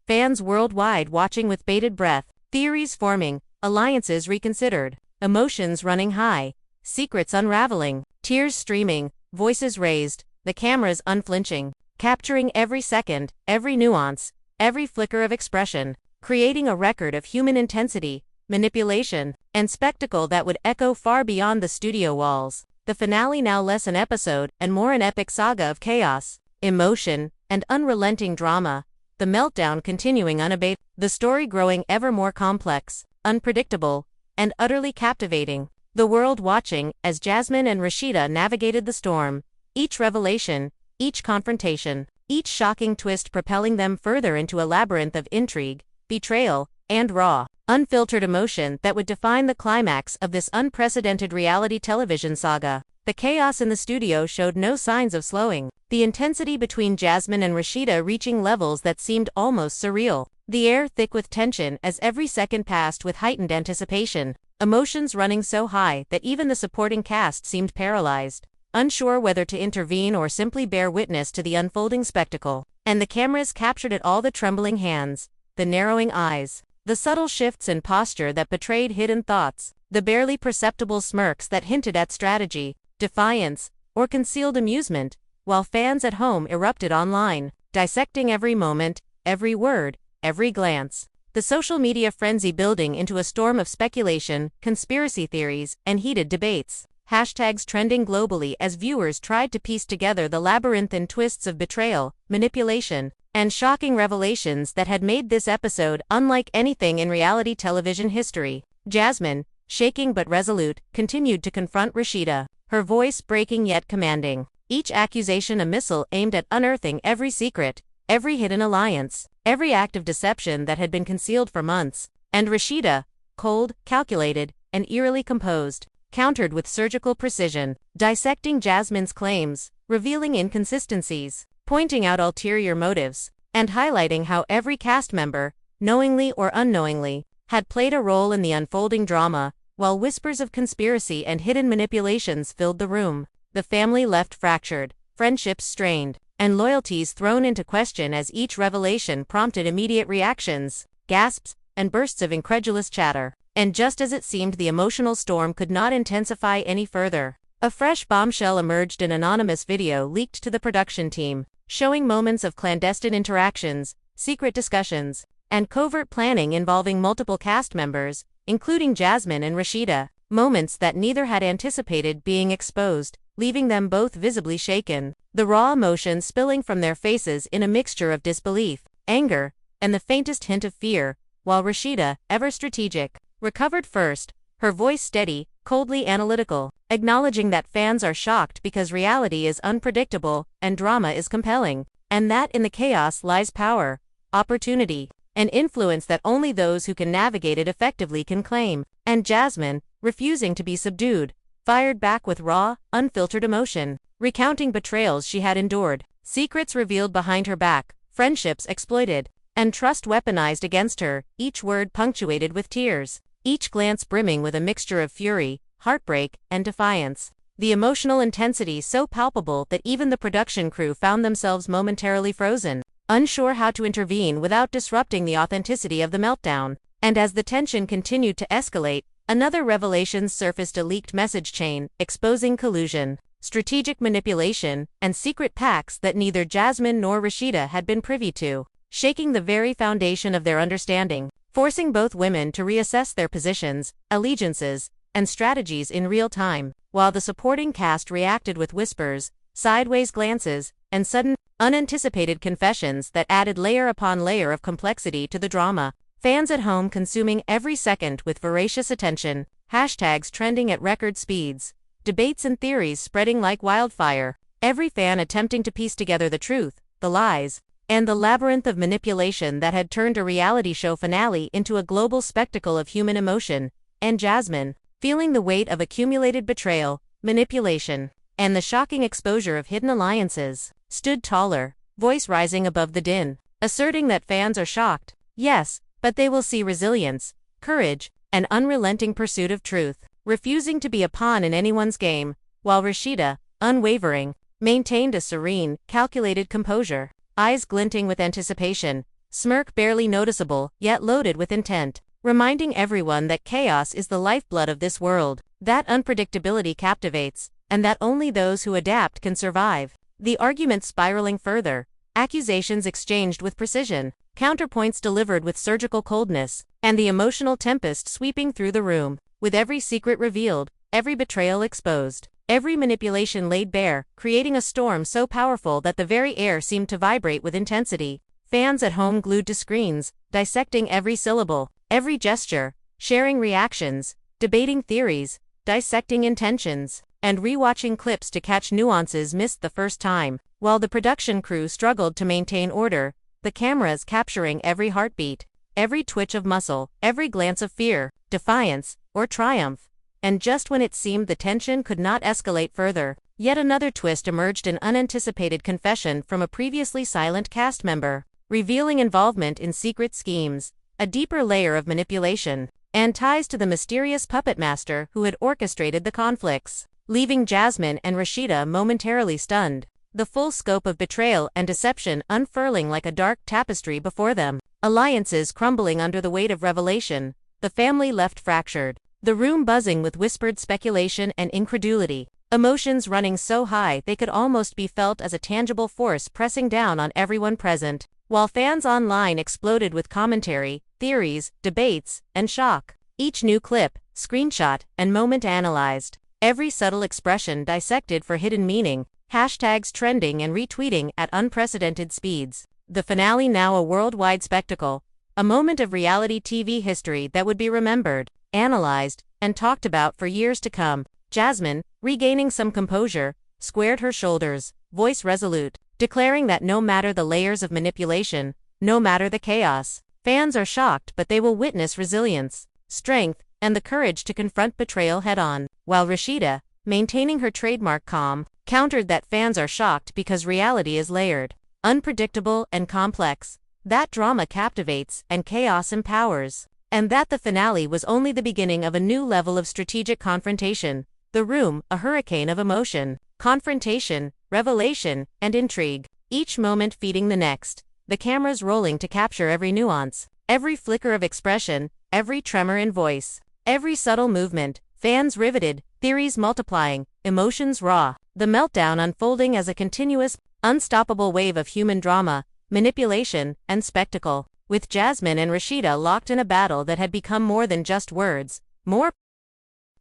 S1: Fans worldwide watching with bated breath, theories forming, alliances reconsidered, emotions running high, secrets unraveling, tears streaming, voices raised, the cameras unflinching, capturing every second, every nuance, every flicker of expression, creating a record of human intensity, manipulation, and spectacle that would echo far beyond the studio walls. The finale now less an episode and more an epic saga of chaos, emotion, and unrelenting drama, the meltdown continuing unabated, the story growing ever more complex, unpredictable, and utterly captivating. The world watching as Jasmine and Rasheeda navigated the storm, each revelation, each confrontation, each shocking twist propelling them further into a labyrinth of intrigue, betrayal, and raw, unfiltered emotion that would define the climax of this unprecedented reality television saga. The chaos in the studio showed no signs of slowing, the intensity between Jasmine and Rasheeda reaching levels that seemed almost surreal, the air thick with tension as every second passed with heightened anticipation, emotions running so high that even the supporting cast seemed paralyzed, unsure whether to intervene or simply bear witness to the unfolding spectacle. And the cameras captured it all, the trembling hands, the narrowing eyes, the subtle shifts in posture that betrayed hidden thoughts, the barely perceptible smirks that hinted at strategy, defiance, or concealed amusement, while fans at home erupted online, dissecting every moment, every word, every glance. The social media frenzy building into a storm of speculation, conspiracy theories, and heated debates. hashtags trending globally as viewers tried to piece together the labyrinthine twists of betrayal, manipulation, and shocking revelations that had made this episode unlike anything in reality television history. Jasmine, shaking but resolute, continued to confront Rasheeda, her voice breaking yet commanding. Each accusation a missile aimed at unearthing every secret, every hidden alliance, every act of deception that had been concealed for months. And Rasheeda, cold, calculated, and eerily composed, countered with surgical precision, dissecting Jasmine's claims, revealing inconsistencies, pointing out ulterior motives, and highlighting how every cast member, knowingly or unknowingly, had played a role in the unfolding drama, while whispers of conspiracy and hidden manipulations filled the room. The family left fractured, friendships strained, and loyalties thrown into question as each revelation prompted immediate reactions, gasps, and bursts of incredulous chatter. And just as it seemed the emotional storm could not intensify any further, a fresh bombshell emerged. An anonymous video leaked to the production team, showing moments of clandestine interactions, secret discussions, and covert planning involving multiple cast members, including Jasmine and Rasheeda, moments that neither had anticipated being exposed, leaving them both visibly shaken, the raw emotions spilling from their faces in a mixture of disbelief, anger, and the faintest hint of fear, while Rasheeda, ever strategic, recovered first, her voice steady, coldly analytical, acknowledging that fans are shocked because reality is unpredictable and drama is compelling, and that in the chaos lies power, opportunity, and influence that only those who can navigate it effectively can claim. And Jasmine, refusing to be subdued, fired back with raw, unfiltered emotion, recounting betrayals she had endured, secrets revealed behind her back, friendships exploited, and trust weaponized against her, each word punctuated with tears, each glance brimming with a mixture of fury, heartbreak, and defiance. The emotional intensity so palpable that even the production crew found themselves momentarily frozen, unsure how to intervene without disrupting the authenticity of the meltdown. And as the tension continued to escalate, another revelation surfaced: a leaked message chain, exposing collusion, strategic manipulation, and secret pacts that neither Jasmine nor Rasheeda had been privy to, shaking the very foundation of their understanding, forcing both women to reassess their positions, allegiances, and strategies in real time, while the supporting cast reacted with whispers, sideways glances, and sudden, unanticipated confessions that added layer upon layer of complexity to the drama. Fans at home consuming every second with voracious attention, hashtags trending at record speeds, debates and theories spreading like wildfire, every fan attempting to piece together the truth, the lies, and the labyrinth of manipulation that had turned a reality show finale into a global spectacle of human emotion. And Jasmine, feeling the weight of accumulated betrayal, manipulation, and the shocking exposure of hidden alliances, stood taller, voice rising above the din, asserting that fans are shocked, yes, but they will see resilience, courage, and unrelenting pursuit of truth, refusing to be a pawn in anyone's game, while Rasheeda, unwavering, maintained a serene, calculated composure, eyes glinting with anticipation, smirk barely noticeable, yet loaded with intent, reminding everyone that chaos is the lifeblood of this world, that unpredictability captivates, and that only those who adapt can survive. The argument spiraling further, accusations exchanged with precision, counterpoints delivered with surgical coldness, and the emotional tempest sweeping through the room, with every secret revealed, every betrayal exposed, every manipulation laid bare, creating a storm so powerful that the very air seemed to vibrate with intensity. Fans at home glued to screens, dissecting every syllable, every gesture, sharing reactions, debating theories, dissecting intentions, and rewatching clips to catch nuances missed the first time, while the production crew struggled to maintain order, the cameras capturing every heartbeat, every twitch of muscle, every glance of fear, defiance, or triumph. And just when it seemed the tension could not escalate further, yet another twist emerged: an unanticipated confession from a previously silent cast member, revealing involvement in secret schemes, a deeper layer of manipulation, and ties to the mysterious puppet master who had orchestrated the conflicts, leaving Jasmine and Rasheeda momentarily stunned, the full scope of betrayal and deception unfurling like a dark tapestry before them, alliances crumbling under the weight of revelation, the family left fractured, the room buzzing with whispered speculation and incredulity, emotions running so high they could almost be felt as a tangible force pressing down on everyone present, while fans online exploded with commentary, theories, debates, and shock, each new clip, screenshot, and moment analyzed, Every subtle expression dissected for hidden meaning, hashtags trending and retweeting at unprecedented speeds. The finale now a worldwide spectacle, a moment of reality TV history that would be remembered, analyzed, and talked about for years to come. Jasmine, regaining some composure, squared her shoulders, voice resolute, declaring that no matter the layers of manipulation, no matter the chaos, fans are shocked but they will witness resilience, strength, and the courage to confront betrayal head-on, while Rasheeda, maintaining her trademark calm, countered that fans are shocked because reality is layered, unpredictable, and complex, that drama captivates and chaos empowers, and that the finale was only the beginning of a new level of strategic confrontation. The room, a hurricane of emotion, confrontation, revelation, and intrigue, each moment feeding the next, the cameras rolling to capture every nuance, every flicker of expression, every tremor in voice, every subtle movement, fans riveted, theories multiplying, emotions raw, the meltdown unfolding as a continuous, unstoppable wave of human drama, manipulation, and spectacle, with Jasmine and Rasheeda locked in a battle that had become more than just words, more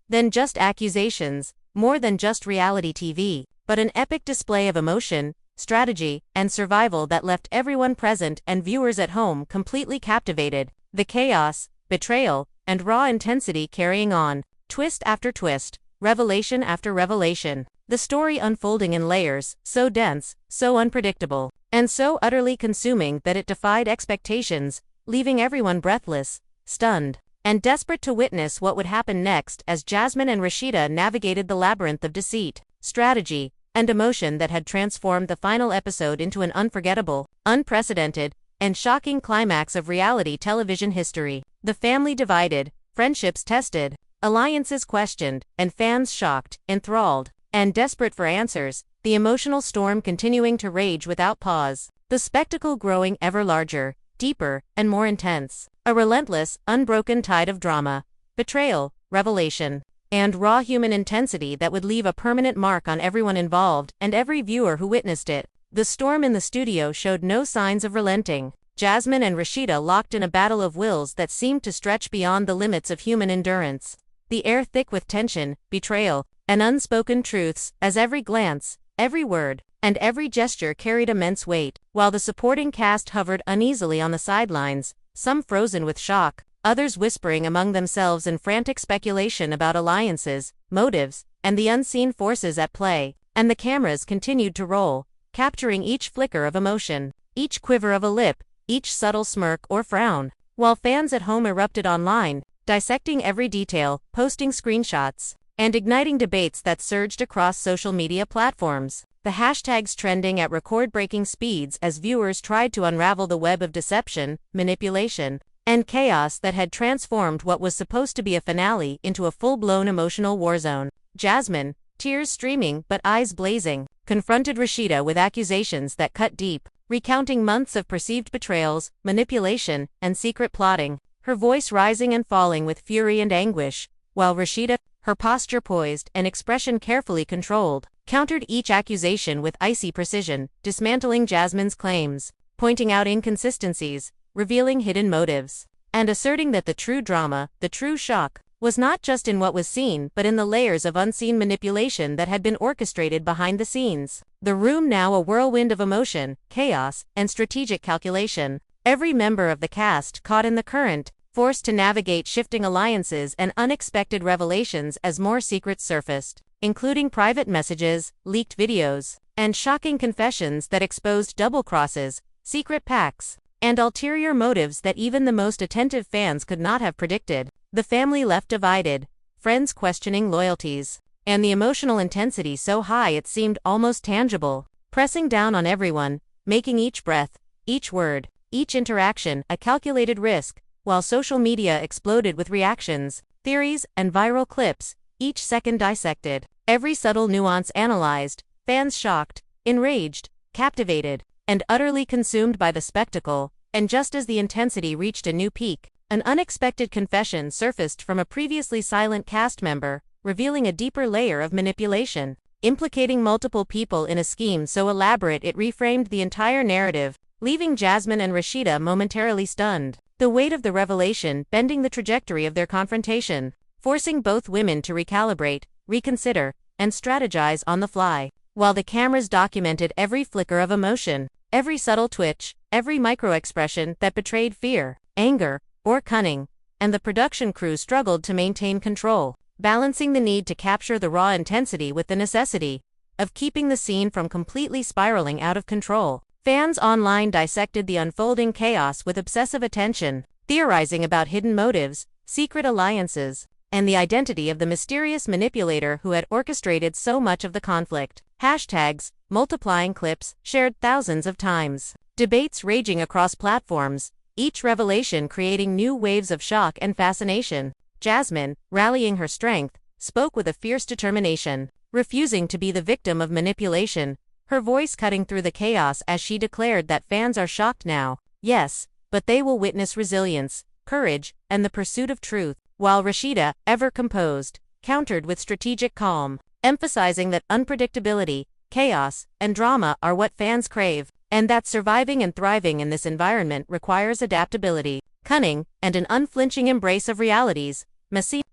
S1: than just accusations, more than just reality TV, but an epic display of emotion, strategy, and survival that left everyone present and viewers at home completely captivated, the chaos, betrayal, and raw intensity carrying on, twist after twist, revelation after revelation, the story unfolding in layers, so dense, so unpredictable, and so utterly consuming that it defied expectations, leaving everyone breathless, stunned, and desperate to witness what would happen next as Jasmine and Rasheeda navigated the labyrinth of deceit, strategy, and emotion that had transformed the final episode into an unforgettable, unprecedented, and shocking climax of reality television history. The family divided, friendships tested, alliances questioned, and fans shocked, enthralled, and desperate for answers, the emotional storm continuing to rage without pause, the spectacle growing ever larger, deeper, and more intense. A relentless, unbroken tide of drama, betrayal, revelation, and raw human intensity that would leave a permanent mark on everyone involved and every viewer who witnessed it. The storm in the studio showed no signs of relenting. Jasmine and Rasheeda locked in a battle of wills that seemed to stretch beyond the limits of human endurance. The air thick with tension, betrayal, and unspoken truths, as every glance, every word, and every gesture carried immense weight, while the supporting cast hovered uneasily on the sidelines, some frozen with shock, others whispering among themselves in frantic speculation about alliances, motives, and the unseen forces at play, and the cameras continued to roll, capturing each flicker of emotion, each quiver of a lip, each subtle smirk or frown, while fans at home erupted online, dissecting every detail, posting screenshots, and igniting debates that surged across social media platforms. The hashtags trending at record-breaking speeds as viewers tried to unravel the web of deception, manipulation, and chaos that had transformed what was supposed to be a finale into a full-blown emotional war zone. Jasmine, tears streaming but eyes blazing, confronted Rasheeda with accusations that cut deep, recounting months of perceived betrayals, manipulation, and secret plotting, her voice rising and falling with fury and anguish, while Rasheeda, her posture poised and expression carefully controlled, countered each accusation with icy precision, dismantling Jasmine's claims, pointing out inconsistencies, revealing hidden motives, and asserting that the true drama, the true shock, was not just in what was seen but in the layers of unseen manipulation that had been orchestrated behind the scenes. The room now a whirlwind of emotion, chaos, and strategic calculation. Every member of the cast caught in the current, forced to navigate shifting alliances and unexpected revelations as more secrets surfaced, including private messages, leaked videos, and shocking confessions that exposed double crosses, secret pacts, and ulterior motives that even the most attentive fans could not have predicted. The family left divided, friends questioning loyalties, and the emotional intensity so high it seemed almost tangible, pressing down on everyone, making each breath, each word, each interaction a calculated risk, while social media exploded with reactions, theories, and viral clips, each second dissected, every subtle nuance analyzed, fans shocked, enraged, captivated, and utterly consumed by the spectacle. And just as the intensity reached a new peak, an unexpected confession surfaced from a previously silent cast member, revealing a deeper layer of manipulation, implicating multiple people in a scheme so elaborate it reframed the entire narrative, leaving Jasmine and Rasheeda momentarily stunned. The weight of the revelation bending the trajectory of their confrontation, forcing both women to recalibrate, reconsider, and strategize on the fly, while the cameras documented every flicker of emotion, every subtle twitch, every micro-expression that betrayed fear, anger, or cunning, and the production crew struggled to maintain control, balancing the need to capture the raw intensity with the necessity of keeping the scene from completely spiraling out of control. Fans online dissected the unfolding chaos with obsessive attention, theorizing about hidden motives, secret alliances, and the identity of the mysterious manipulator who had orchestrated so much of the conflict. Hashtags, multiplying clips, shared thousands of times. Debates raging across platforms, each revelation creating new waves of shock and fascination. Jasmine, rallying her strength, spoke with a fierce determination, refusing to be the victim of manipulation, her voice cutting through the chaos as she declared that fans are shocked now, yes, but they will witness resilience, courage, and the pursuit of truth, while Rasheeda, ever composed, countered with strategic calm, emphasizing that unpredictability, chaos, and drama are what fans crave, and that surviving and thriving in this environment requires adaptability, cunning, and an unflinching embrace of realities.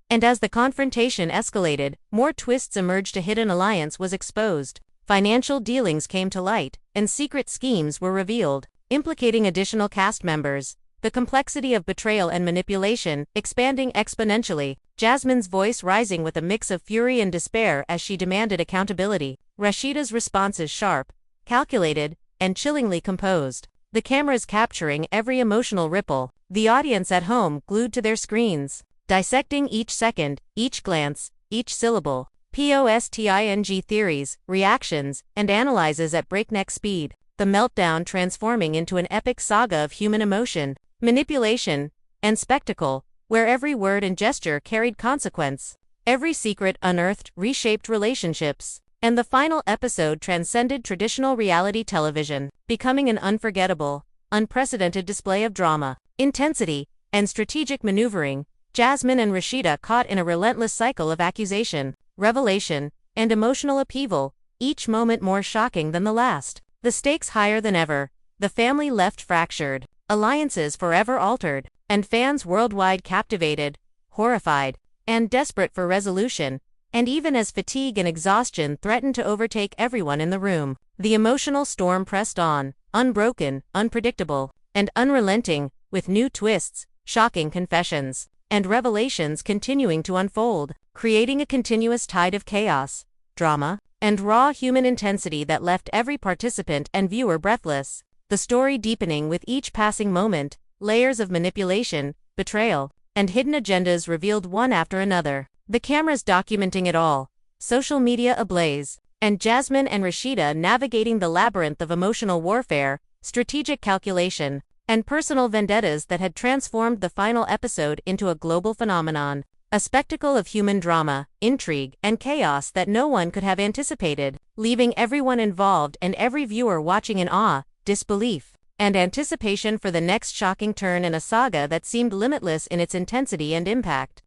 S1: And as the confrontation escalated, more twists emerged. A hidden alliance was exposed, financial dealings came to light, and secret schemes were revealed, implicating additional cast members. The complexity of betrayal and manipulation expanding exponentially, Jasmine's voice rising with a mix of fury and despair as she demanded accountability. Rasheeda's responses sharp, calculated, and chillingly composed, the cameras capturing every emotional ripple, the audience at home glued to their screens, dissecting each second, each glance, each syllable. Posting theories, reactions, and analyses at breakneck speed, the meltdown transforming into an epic saga of human emotion, manipulation, and spectacle, where every word and gesture carried consequence. Every secret unearthed reshaped relationships, and the final episode transcended traditional reality television, becoming an unforgettable, unprecedented display of drama, intensity, and strategic maneuvering. Jasmine and Rasheeda caught in a relentless cycle of accusation, revelation, and emotional upheaval, each moment more shocking than the last. The stakes higher than ever, the family left fractured, alliances forever altered, and fans worldwide captivated, horrified, and desperate for resolution. And even as fatigue and exhaustion threatened to overtake everyone in the room, the emotional storm pressed on, unbroken, unpredictable, and unrelenting, with new twists, shocking confessions, and revelations continuing to unfold, creating a continuous tide of chaos, drama, and raw human intensity that left every participant and viewer breathless. The story deepening with each passing moment, layers of manipulation, betrayal, and hidden agendas revealed one after another. The cameras documenting it all, social media ablaze, and Jasmine and Rasheeda navigating the labyrinth of emotional warfare, strategic calculation, and personal vendettas that had transformed the final episode into a global phenomenon. A spectacle of human drama, intrigue, and chaos that no one could have anticipated, leaving everyone involved and every viewer watching in awe, disbelief, and anticipation for the next shocking turn in a saga that seemed limitless in its intensity and impact.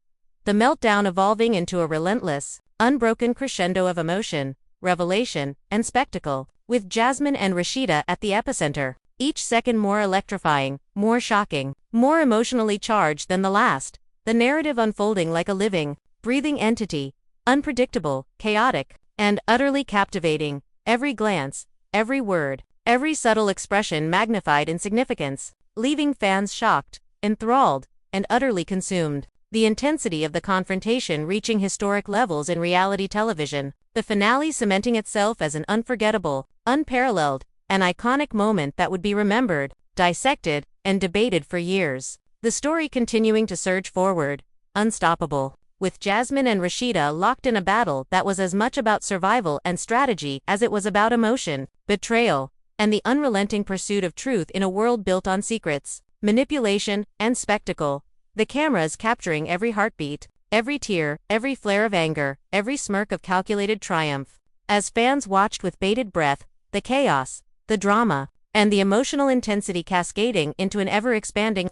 S1: The meltdown evolving into a relentless, unbroken crescendo of emotion, revelation, and spectacle, with Jasmine and Rasheeda at the epicenter, each second more electrifying, more shocking, more emotionally charged than the last, the narrative unfolding like a living, breathing entity, unpredictable, chaotic, and utterly captivating. Every glance, every word, every subtle expression magnified in significance, leaving fans shocked, enthralled, and utterly consumed. The intensity of the confrontation reaching historic levels in reality television, the finale cementing itself as an unforgettable, unparalleled, and iconic moment that would be remembered, dissected, and debated for years. The story continuing to surge forward, unstoppable, with Jasmine and Rasheeda locked in a battle that was as much about survival and strategy as it was about emotion, betrayal, and the unrelenting pursuit of truth in a world built on secrets, manipulation, and spectacle. The cameras capturing every heartbeat, every tear, every flare of anger, every smirk of calculated triumph. As fans watched with bated breath, the chaos, the drama, and the emotional intensity cascading into an ever-expanding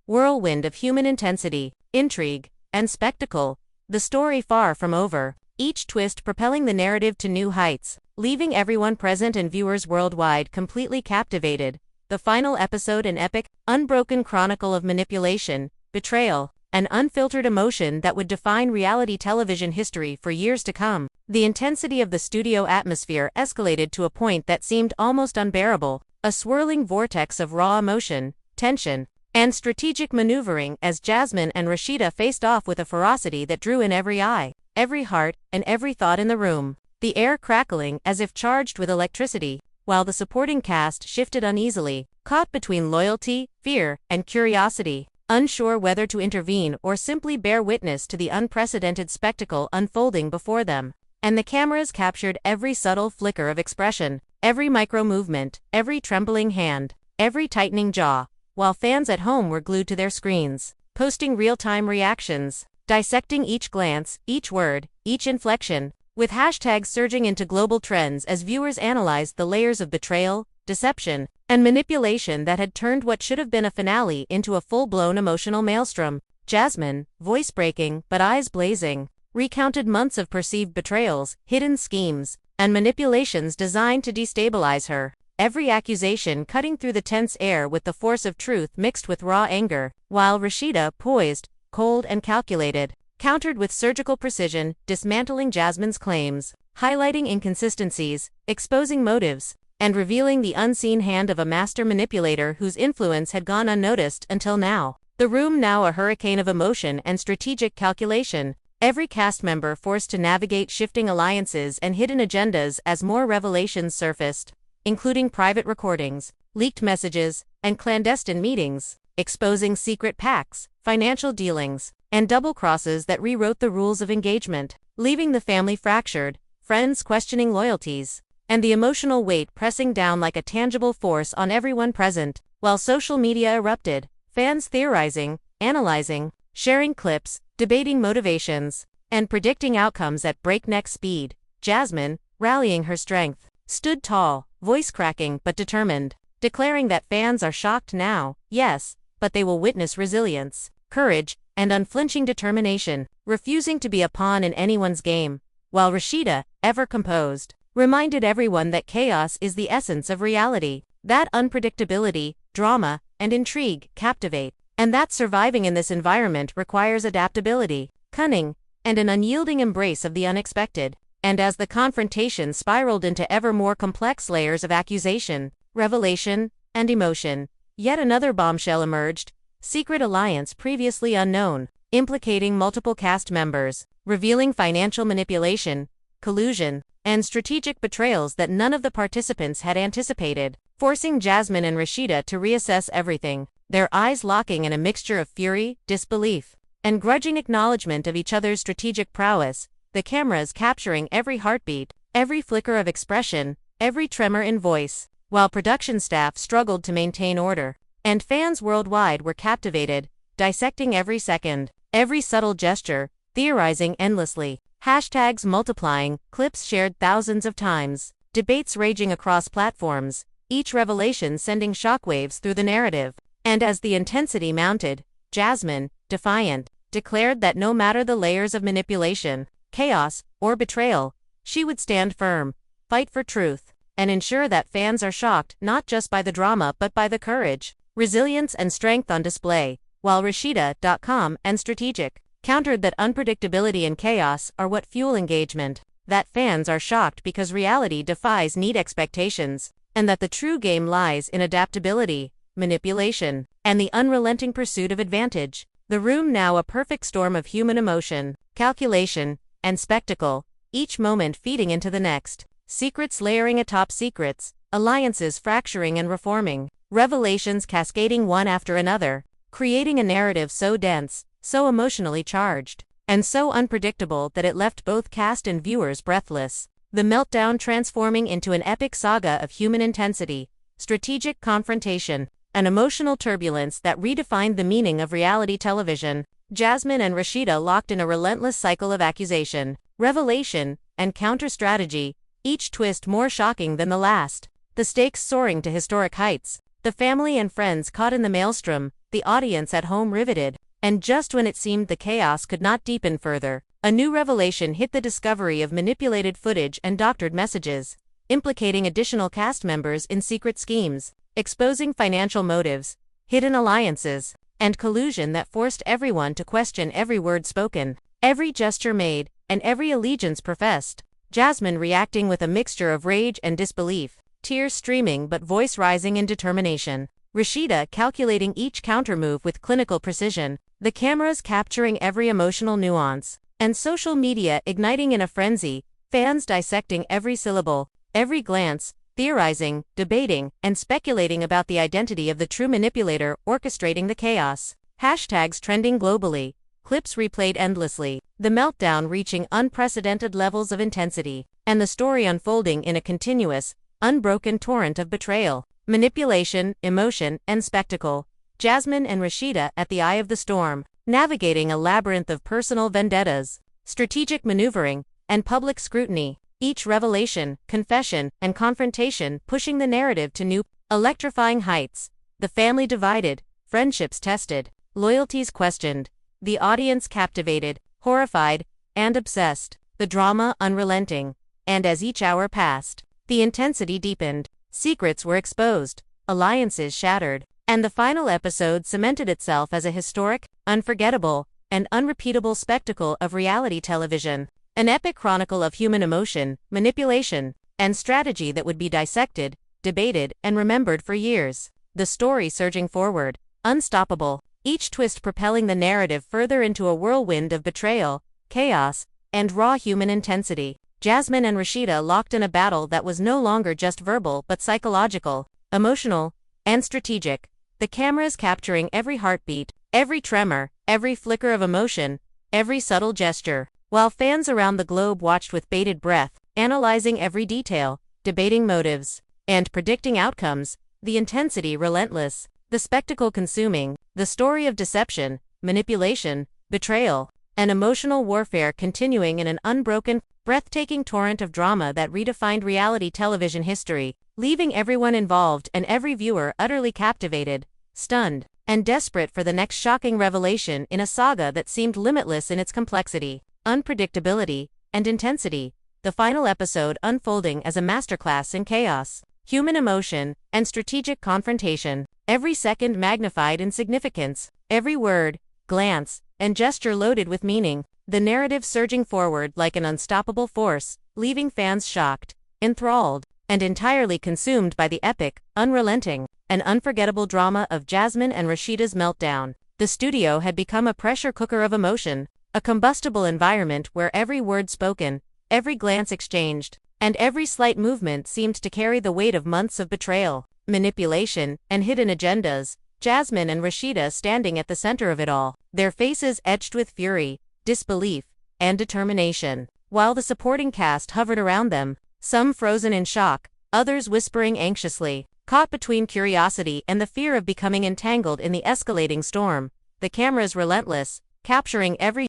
S1: whirlwind of human intensity, intrigue, and spectacle, the story far from over, each twist propelling the narrative to new heights, leaving everyone present and viewers worldwide completely captivated. The final episode an epic, unbroken chronicle of manipulation, betrayal, an unfiltered emotion that would define reality television history for years to come. The intensity of the studio atmosphere escalated to a point that seemed almost unbearable, a swirling vortex of raw emotion, tension, and strategic maneuvering as Jasmine and Rasheeda faced off with a ferocity that drew in every eye, every heart, and every thought in the room. The air crackling as if charged with electricity, while the supporting cast shifted uneasily, caught between loyalty, fear, and curiosity, unsure whether to intervene or simply bear witness to the unprecedented spectacle unfolding before them. And the cameras captured every subtle flicker of expression, every micro-movement, every trembling hand, every tightening jaw, while fans at home were glued to their screens, posting real-time reactions, dissecting each glance, each word, each inflection, with hashtags surging into global trends as viewers analyzed the layers of betrayal, deception, and manipulation that had turned what should have been a finale into a full-blown emotional maelstrom. Jasmine, voice-breaking but eyes blazing, recounted months of perceived betrayals, hidden schemes, and manipulations designed to destabilize her, every accusation cutting through the tense air with the force of truth mixed with raw anger, while Rasheeda, poised, cold and calculated, countered with surgical precision, dismantling Jasmine's claims, highlighting inconsistencies, exposing motives, and revealing the unseen hand of a master manipulator whose influence had gone unnoticed until now. The room now a hurricane of emotion and strategic calculation, every cast member forced to navigate shifting alliances and hidden agendas as more revelations surfaced, including private recordings, leaked messages, and clandestine meetings, exposing secret pacts, financial dealings, and double crosses that rewrote the rules of engagement, leaving the family fractured, friends questioning loyalties, and the emotional weight pressing down like a tangible force on everyone present. While social media erupted, fans theorizing, analyzing, sharing clips, debating motivations, and predicting outcomes at breakneck speed, Jasmine, rallying her strength, stood tall, voice cracking but determined, declaring that fans are shocked now, yes, but they will witness resilience, courage, and unflinching determination, refusing to be a pawn in anyone's game, while Rasheeda, ever composed, reminded everyone that chaos is the essence of reality, that unpredictability, drama, and intrigue captivate, and that surviving in this environment requires adaptability, cunning, and an unyielding embrace of the unexpected. And as the confrontation spiraled into ever more complex layers of accusation, revelation, and emotion, yet another bombshell emerged, secret alliance previously unknown, implicating multiple cast members, revealing financial manipulation, collusion, and strategic betrayals that none of the participants had anticipated, forcing Jasmine and Rasheeda to reassess everything, their eyes locking in a mixture of fury, disbelief, and grudging acknowledgement of each other's strategic prowess, the cameras capturing every heartbeat, every flicker of expression, every tremor in voice, while production staff struggled to maintain order, and fans worldwide were captivated, dissecting every second, every subtle gesture, theorizing endlessly, hashtags multiplying, clips shared thousands of times, debates raging across platforms, each revelation sending shockwaves through the narrative. And as the intensity mounted, Jasmine, defiant, declared that no matter the layers of manipulation, chaos, or betrayal, she would stand firm, fight for truth, and ensure that fans are shocked not just by the drama but by the courage, resilience, and strength on display, while Rasheeda.com and Strategic countered that unpredictability and chaos are what fuel engagement, that fans are shocked because reality defies neat expectations, and that the true game lies in adaptability, manipulation, and the unrelenting pursuit of advantage. The room now a perfect storm of human emotion, calculation, and spectacle, each moment feeding into the next, secrets layering atop secrets, alliances fracturing and reforming, revelations cascading one after another, creating a narrative so dense, so emotionally charged, and so unpredictable that it left both cast and viewers breathless. The meltdown transforming into an epic saga of human intensity, strategic confrontation, and emotional turbulence that redefined the meaning of reality television. Jasmine and Rasheeda locked in a relentless cycle of accusation, revelation, and counter-strategy, each twist more shocking than the last, the stakes soaring to historic heights, the family and friends caught in the maelstrom, the audience at home riveted. And just when it seemed the chaos could not deepen further, a new revelation hit: the discovery of manipulated footage and doctored messages, implicating additional cast members in secret schemes, exposing financial motives, hidden alliances, and collusion that forced everyone to question every word spoken, every gesture made, and every allegiance professed. Jasmine reacting with a mixture of rage and disbelief, tears streaming but voice rising in determination. Rasheeda calculating each countermove with clinical precision, the cameras capturing every emotional nuance, and social media igniting in a frenzy, fans dissecting every syllable, every glance, theorizing, debating, and speculating about the identity of the true manipulator orchestrating the chaos. Hashtags trending globally, clips replayed endlessly, the meltdown reaching unprecedented levels of intensity, and the story unfolding in a continuous, unbroken torrent of betrayal, manipulation, emotion, and spectacle. Jasmine and Rasheeda at the eye of the storm, navigating a labyrinth of personal vendettas, strategic maneuvering, and public scrutiny. Each revelation, confession, and confrontation pushing the narrative to new, electrifying heights. The family divided, friendships tested, loyalties questioned, the audience captivated, horrified, and obsessed, the drama unrelenting. And as each hour passed, the intensity deepened, secrets were exposed, alliances shattered, and the final episode cemented itself as a historic, unforgettable, and unrepeatable spectacle of reality television. An epic chronicle of human emotion, manipulation, and strategy that would be dissected, debated, and remembered for years. The story surging forward, unstoppable, each twist propelling the narrative further into a whirlwind of betrayal, chaos, and raw human intensity. Jasmine and Rasheeda locked in a battle that was no longer just verbal but psychological, emotional, and strategic. The cameras capturing every heartbeat, every tremor, every flicker of emotion, every subtle gesture, while fans around the globe watched with bated breath, analyzing every detail, debating motives, and predicting outcomes. The intensity relentless, the spectacle consuming, the story of deception, manipulation, betrayal, and emotional warfare continuing in an unbroken, breathtaking torrent of drama that redefined reality television history, leaving everyone involved and every viewer utterly captivated, stunned, and desperate for the next shocking revelation in a saga that seemed limitless in its complexity, unpredictability, and intensity. The final episode unfolding as a masterclass in chaos, human emotion, and strategic confrontation, every second magnified in significance, every word, glance, and gesture loaded with meaning, the narrative surging forward like an unstoppable force, leaving fans shocked, enthralled, and entirely consumed by the epic, unrelenting, and unforgettable drama of Jasmine and Rasheeda's meltdown. The studio had become a pressure cooker of emotion, a combustible environment where every word spoken, every glance exchanged, and every slight movement seemed to carry the weight of months of betrayal, manipulation, and hidden agendas. Jasmine and Rasheeda standing at the center of it all, their faces etched with fury, disbelief, and determination, while the supporting cast hovered around them, some frozen in shock, others whispering anxiously, caught between curiosity and the fear of becoming entangled in the escalating storm. The cameras relentless, capturing every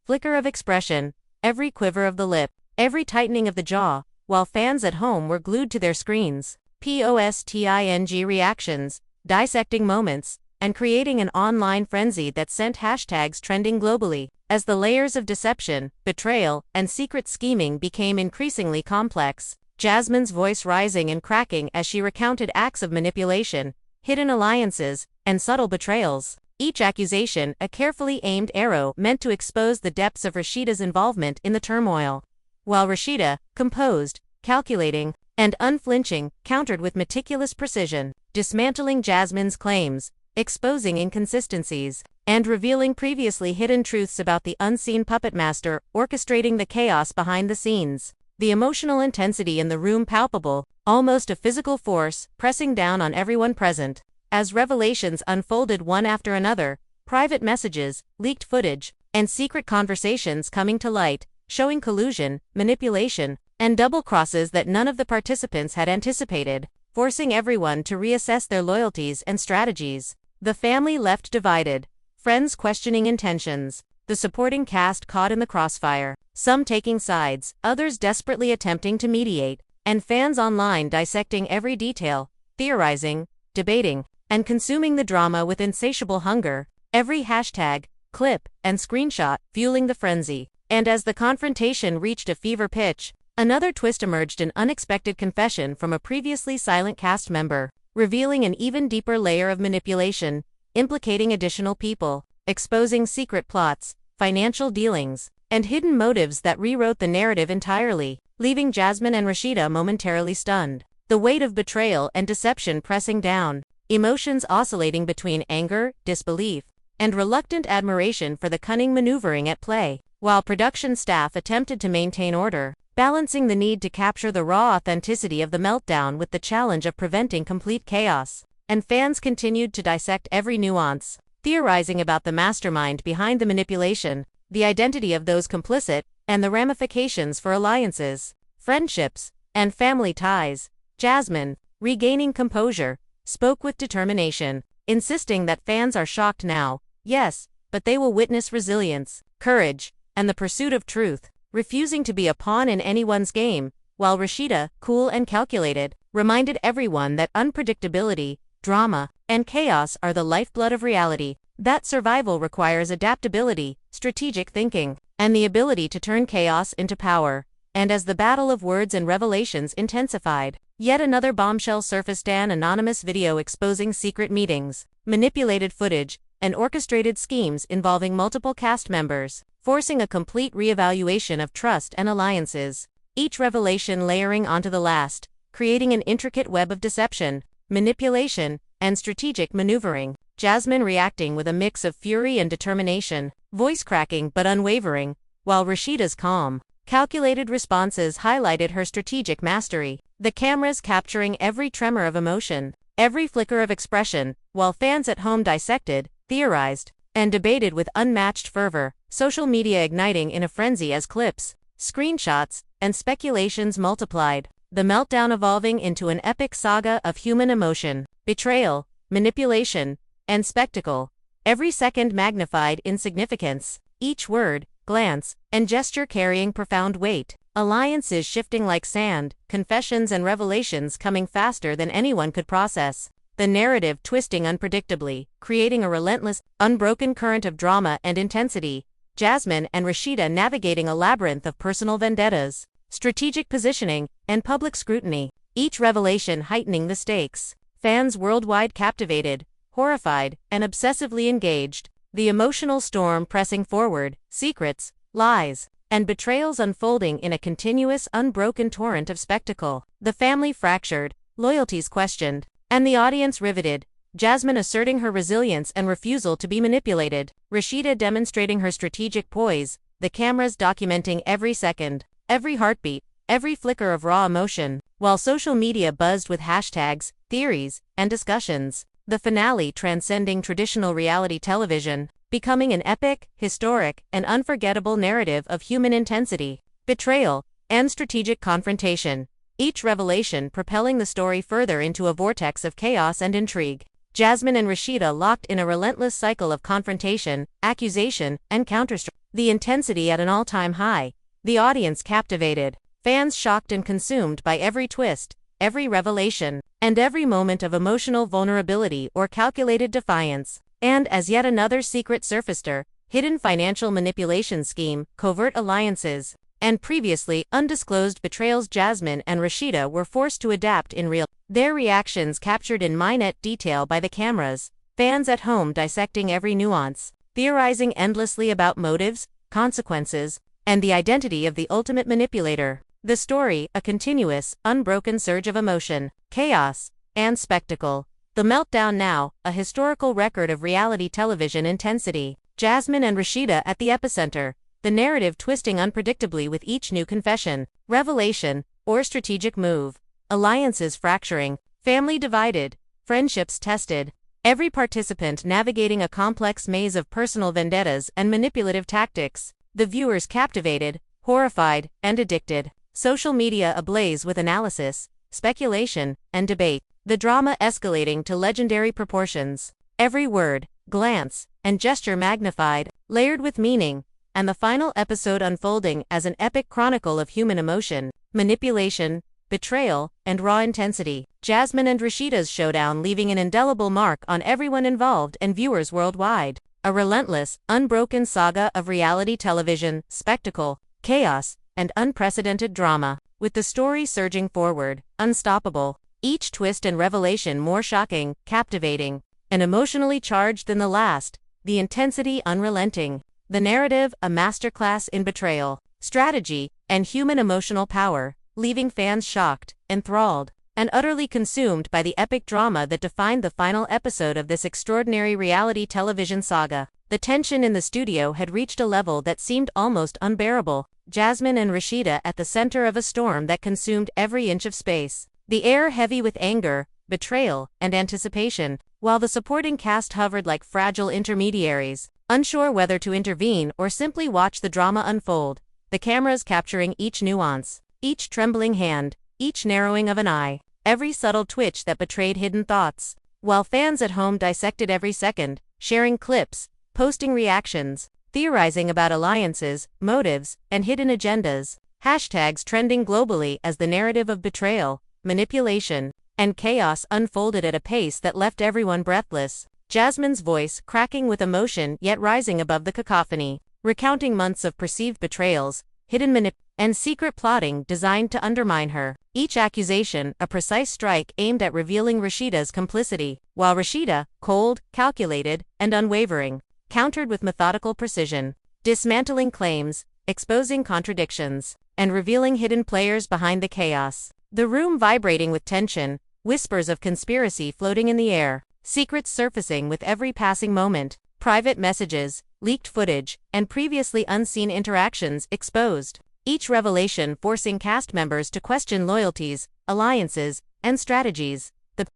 S1: flicker of expression, every quiver of the lip, every tightening of the jaw, while fans at home were glued to their screens, posting reactions, dissecting moments, and creating an online frenzy that sent hashtags trending globally. As the layers of deception, betrayal, and secret scheming became increasingly complex, Jasmine's voice rising and cracking as she recounted acts of manipulation, hidden alliances, and subtle betrayals, each accusation a carefully aimed arrow meant to expose the depths of Rasheeda's involvement in the turmoil. While Rasheeda, composed, calculating, and unflinching, countered with meticulous precision, dismantling Jasmine's claims, exposing inconsistencies, and revealing previously hidden truths about the unseen puppet master orchestrating the chaos behind the scenes. The emotional intensity in the room palpable, almost a physical force, pressing down on everyone present. As revelations unfolded one after another, private messages, leaked footage, and secret conversations coming to light, showing collusion, manipulation, and double crosses that none of the participants had anticipated, forcing everyone to reassess their loyalties and strategies. The family left divided, friends questioning intentions, the supporting cast caught in the crossfire, some taking sides, others desperately attempting to mediate, and fans online dissecting every detail, theorizing, debating, and consuming the drama with insatiable hunger, every hashtag, clip, and screenshot fueling the frenzy. And as the confrontation reached a fever pitch, another twist emerged: an unexpected confession from a previously silent cast member, revealing an even deeper layer of manipulation, implicating additional people, exposing secret plots, financial dealings, and hidden motives that rewrote the narrative entirely, leaving Jasmine and Rasheeda momentarily stunned. The weight of betrayal and deception pressing down, emotions oscillating between anger, disbelief, and reluctant admiration for the cunning maneuvering at play, while production staff attempted to maintain order, balancing the need to capture the raw authenticity of the meltdown with the challenge of preventing complete chaos. And fans continued to dissect every nuance, theorizing about the mastermind behind the manipulation, the identity of those complicit, and the ramifications for alliances, friendships, and family ties. Jasmine, regaining composure, spoke with determination, insisting that fans are shocked now, yes, but they will witness resilience, courage, and the pursuit of truth, refusing to be a pawn in anyone's game, while Rasheeda, cool and calculated, reminded everyone that unpredictability, drama, and chaos are the lifeblood of reality, that survival requires adaptability, strategic thinking, and the ability to turn chaos into power. And as the battle of words and revelations intensified, yet another bombshell surfaced: an anonymous video exposing secret meetings, manipulated footage, and orchestrated schemes involving multiple cast members, forcing a complete reevaluation of trust and alliances, each revelation layering onto the last, creating an intricate web of deception, manipulation, and strategic maneuvering. Jasmine reacting with a mix of fury and determination, voice cracking but unwavering, while Rasheeda's calm, calculated responses highlighted her strategic mastery, the cameras capturing every tremor of emotion, every flicker of expression, while fans at home dissected, theorized, and debated with unmatched fervor, social media igniting in a frenzy as clips, screenshots, and speculations multiplied, the meltdown evolving into an epic saga of human emotion, betrayal, manipulation, and spectacle, every second magnified in significance, each word, glance, and gesture carrying profound weight, alliances shifting like sand, confessions and revelations coming faster than anyone could process, the narrative twisting unpredictably, creating a relentless, unbroken current of drama and intensity. Jasmine and Rasheeda navigating a labyrinth of personal vendettas, strategic positioning, and public scrutiny, each revelation heightening the stakes. Fans worldwide captivated, horrified, and obsessively engaged, the emotional storm pressing forward, secrets, lies, and betrayals unfolding in a continuous, unbroken torrent of spectacle. The family fractured, loyalties questioned, and the audience riveted, Jasmine asserting her resilience and refusal to be manipulated, Rasheeda demonstrating her strategic poise, the cameras documenting every second, every heartbeat, every flicker of raw emotion, while social media buzzed with hashtags, theories, and discussions. The finale transcending traditional reality television, becoming an epic, historic, and unforgettable narrative of human intensity, betrayal, and strategic confrontation, each revelation propelling the story further into a vortex of chaos and intrigue. Jasmine and Rasheeda locked in a relentless cycle of confrontation, accusation, and counterstrike, the intensity at an all-time high, the audience captivated, fans shocked and consumed by every twist, every revelation, and every moment of emotional vulnerability or calculated defiance. And as yet another secret surfaced, hidden financial manipulation scheme, covert alliances, and previously undisclosed betrayals, Jasmine and Rasheeda were forced to adapt in real, their reactions captured in minute detail by the cameras, fans at home dissecting every nuance, theorizing endlessly about motives, consequences, and the identity of the ultimate manipulator. The story, a continuous, unbroken surge of emotion, chaos, and spectacle. The Meltdown now, a historical record of reality television intensity. Jasmine and Rasheeda at the epicenter, the narrative twisting unpredictably with each new confession, revelation, or strategic move. Alliances fracturing, family divided, friendships tested, every participant navigating a complex maze of personal vendettas and manipulative tactics. The viewers captivated, horrified, and addicted. Social media ablaze with analysis, speculation, and debate. The drama escalating to legendary proportions. Every word, glance, and gesture magnified, layered with meaning, and the final episode unfolding as an epic chronicle of human emotion, manipulation, betrayal, and raw intensity. Jasmine and Rasheeda's showdown leaving an indelible mark on everyone involved and viewers worldwide. A relentless, unbroken saga of reality television, spectacle, chaos, and unprecedented drama, with the story surging forward, unstoppable, each twist and revelation more shocking, captivating, and emotionally charged than the last, the intensity unrelenting. The narrative, a masterclass in betrayal, strategy, and human emotional power, leaving fans shocked, enthralled, and utterly consumed by the epic drama that defined the final episode of this extraordinary reality television saga. The tension in the studio had reached a level that seemed almost unbearable, Jasmine and Rasheeda at the center of a storm that consumed every inch of space. The air heavy with anger, betrayal, and anticipation, while the supporting cast hovered like fragile intermediaries, unsure whether to intervene or simply watch the drama unfold, the cameras capturing each nuance, each trembling hand, each narrowing of an eye, every subtle twitch that betrayed hidden thoughts, while fans at home dissected every second, sharing clips, posting reactions, theorizing about alliances, motives, and hidden agendas, hashtags trending globally as the narrative of betrayal, manipulation, and chaos unfolded at a pace that left everyone breathless. Jasmine's voice cracking with emotion yet rising above the cacophony, recounting months of perceived betrayals, hidden and secret plotting designed to undermine her. Each accusation, a precise strike aimed at revealing Rasheeda's complicity, while Rasheeda, cold, calculated, and unwavering, countered with methodical precision, dismantling claims, exposing contradictions, and revealing hidden players behind the chaos. The room vibrating with tension, whispers of conspiracy floating in the air, secrets surfacing with every passing moment, private messages, leaked footage, and previously unseen interactions exposed. Each revelation forcing cast members to question loyalties, alliances, and strategies. The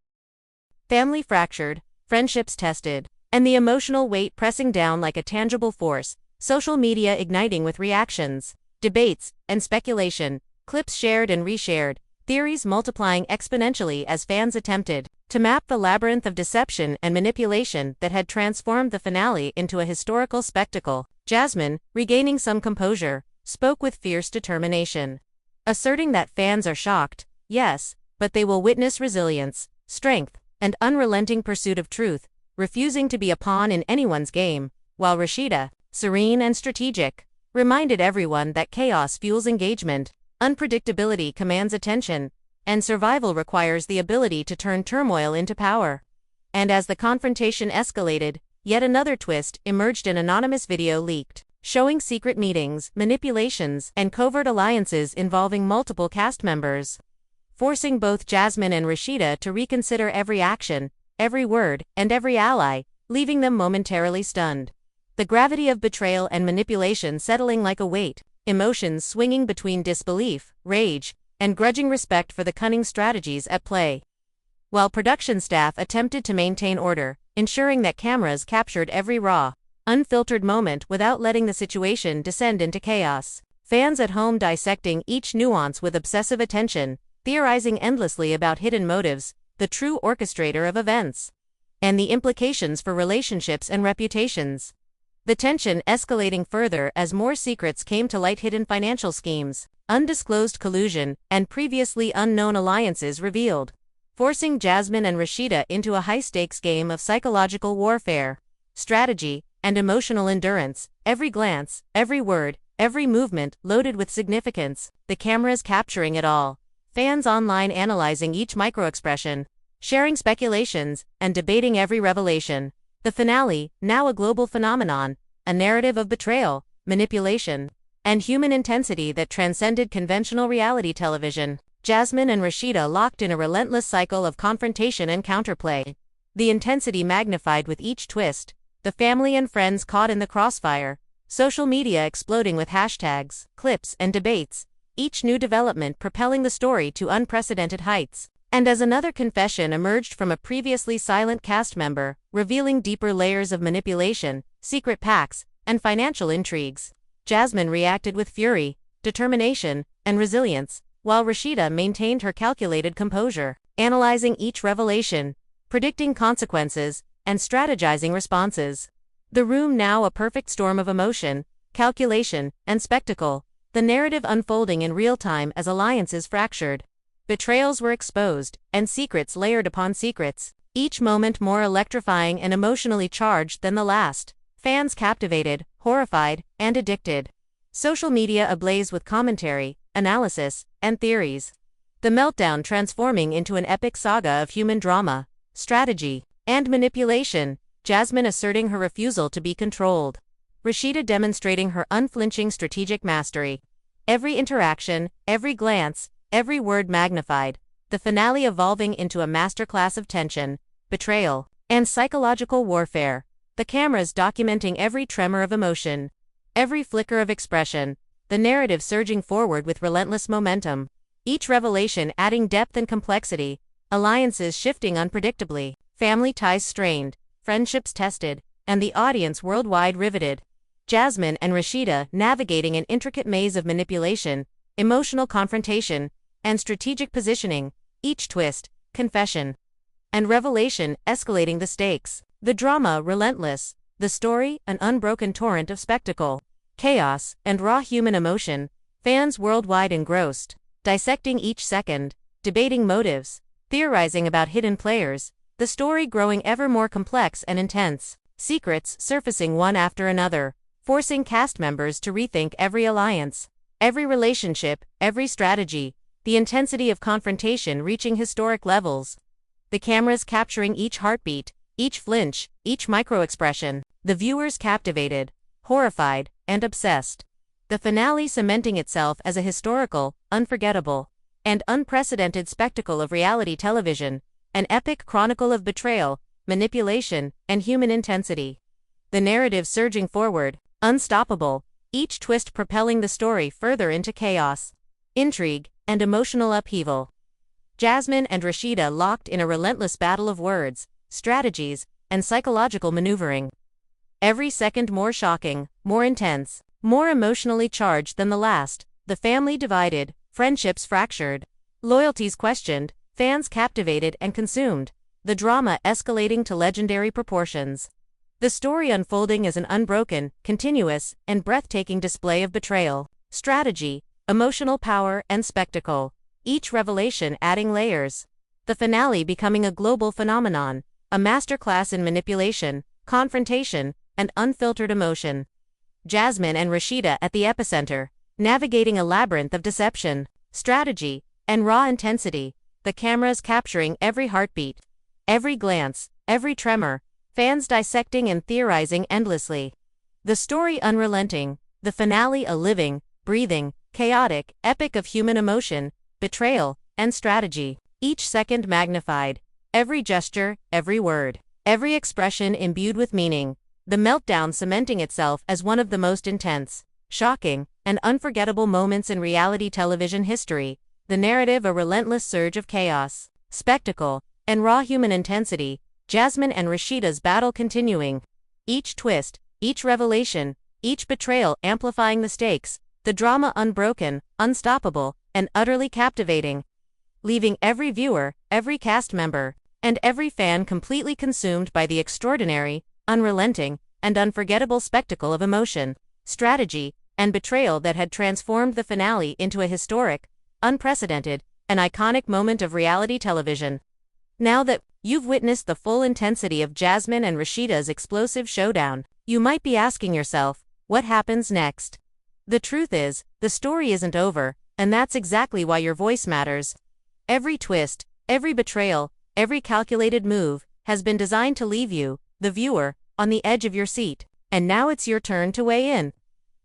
S1: family fractured, friendships tested, and the emotional weight pressing down like a tangible force, social media igniting with reactions, debates, and speculation, clips shared and reshared, theories multiplying exponentially as fans attempted to map the labyrinth of deception and manipulation that had transformed the finale into a historical spectacle. Jasmine, regaining some composure, spoke with fierce determination, asserting that fans are shocked, yes, but they will witness resilience, strength, and unrelenting pursuit of truth, refusing to be a pawn in anyone's game, while Rasheeda, serene and strategic, reminded everyone that chaos fuels engagement, unpredictability commands attention, and survival requires the ability to turn turmoil into power. And as the confrontation escalated, yet another twist emerged. An anonymous video leaked, showing secret meetings, manipulations, and covert alliances involving multiple cast members, forcing both Jasmine and Rasheeda to reconsider every action, every word, and every ally, leaving them momentarily stunned. The gravity of betrayal and manipulation settling like a weight, emotions swinging between disbelief, rage, and grudging respect for the cunning strategies at play. While production staff attempted to maintain order, ensuring that cameras captured every raw, unfiltered moment without letting the situation descend into chaos, fans at home dissecting each nuance with obsessive attention, theorizing endlessly about hidden motives, the true orchestrator of events, and the implications for relationships and reputations. The tension escalating further as more secrets came to light, hidden financial schemes, undisclosed collusion, and previously unknown alliances revealed, forcing Jasmine and Rasheeda into a high-stakes game of psychological warfare, strategy, and emotional endurance. Every glance, every word, every movement loaded with significance, the cameras capturing it all, fans online analyzing each microexpression, sharing speculations, and debating every revelation. The finale, now a global phenomenon, a narrative of betrayal, manipulation, and human intensity that transcended conventional reality television. Jasmine and Rasheeda locked in a relentless cycle of confrontation and counterplay, the intensity magnified with each twist, the family and friends caught in the crossfire, social media exploding with hashtags, clips, and debates, each new development propelling the story to unprecedented heights. And as another confession emerged from a previously silent cast member, revealing deeper layers of manipulation, secret pacts, and financial intrigues, Jasmine reacted with fury, determination, and resilience, while Rasheeda maintained her calculated composure, analyzing each revelation, predicting consequences, and strategizing responses. The room now a perfect storm of emotion, calculation, and spectacle, the narrative unfolding in real time as alliances fractured, betrayals were exposed, and secrets layered upon secrets, each moment more electrifying and emotionally charged than the last. Fans captivated, horrified, and addicted. Social media ablaze with commentary, analysis, and theories. The meltdown transforming into an epic saga of human drama, strategy, And manipulation, Jasmine asserting her refusal to be controlled. Rasheeda demonstrating her unflinching strategic mastery. Every interaction, every glance, every word magnified, the finale evolving into a masterclass of tension, betrayal, and psychological warfare, the cameras documenting every tremor of emotion, every flicker of expression, the narrative surging forward with relentless momentum, each revelation adding depth and complexity, alliances shifting unpredictably, family ties strained, friendships tested, and the audience worldwide riveted. Jasmine and Rasheeda navigating an intricate maze of manipulation, emotional confrontation, and strategic positioning, each twist, confession, and revelation escalating the stakes. The drama relentless, the story an unbroken torrent of spectacle, chaos, and raw human emotion, fans worldwide engrossed, dissecting each second, debating motives, theorizing about hidden players, the story growing ever more complex and intense, secrets surfacing one after another, forcing cast members to rethink every alliance, every relationship, every strategy, the intensity of confrontation reaching historic levels. The cameras capturing each heartbeat, each flinch, each micro-expression, the viewers captivated, horrified, and obsessed. The finale cementing itself as a historical, unforgettable, and unprecedented spectacle of reality television, an epic chronicle of betrayal, manipulation, and human intensity. The narrative surging forward, unstoppable, each twist propelling the story further into chaos, intrigue, and emotional upheaval. Jasmine and Rasheeda locked in a relentless battle of words, strategies, and psychological maneuvering. Every second more shocking, more intense, more emotionally charged than the last, the family divided, friendships fractured, loyalties questioned, fans captivated and consumed, the drama escalating to legendary proportions. The story unfolding as an unbroken, continuous, and breathtaking display of betrayal, strategy, emotional power, and spectacle, each revelation adding layers. The finale becoming a global phenomenon, a masterclass in manipulation, confrontation, and unfiltered emotion. Jasmine and Rasheeda at the epicenter, navigating a labyrinth of deception, strategy, and raw intensity, the cameras capturing every heartbeat, every glance, every tremor, fans dissecting and theorizing endlessly. The story unrelenting, the finale a living, breathing, chaotic epic of human emotion, betrayal, and strategy, each second magnified, every gesture, every word, every expression imbued with meaning, the meltdown cementing itself as one of the most intense, shocking, and unforgettable moments in reality television history, the narrative a relentless surge of chaos, spectacle, and raw human intensity, Jasmine and Rasheeda's battle continuing. Each twist, each revelation, each betrayal amplifying the stakes, the drama unbroken, unstoppable, and utterly captivating, leaving every viewer, every cast member, and every fan completely consumed by the extraordinary, unrelenting, and unforgettable spectacle of emotion, strategy, and betrayal that had transformed the finale into a historic, unprecedented, and iconic moment of reality television. Now that you've witnessed the full intensity of Jasmine and Rasheeda's explosive showdown, you might be asking yourself, what happens next? The truth is, the story isn't over, and that's exactly why your voice matters. Every twist, every betrayal, every calculated move, has been designed to leave you, the viewer, on the edge of your seat. And now it's your turn to weigh in.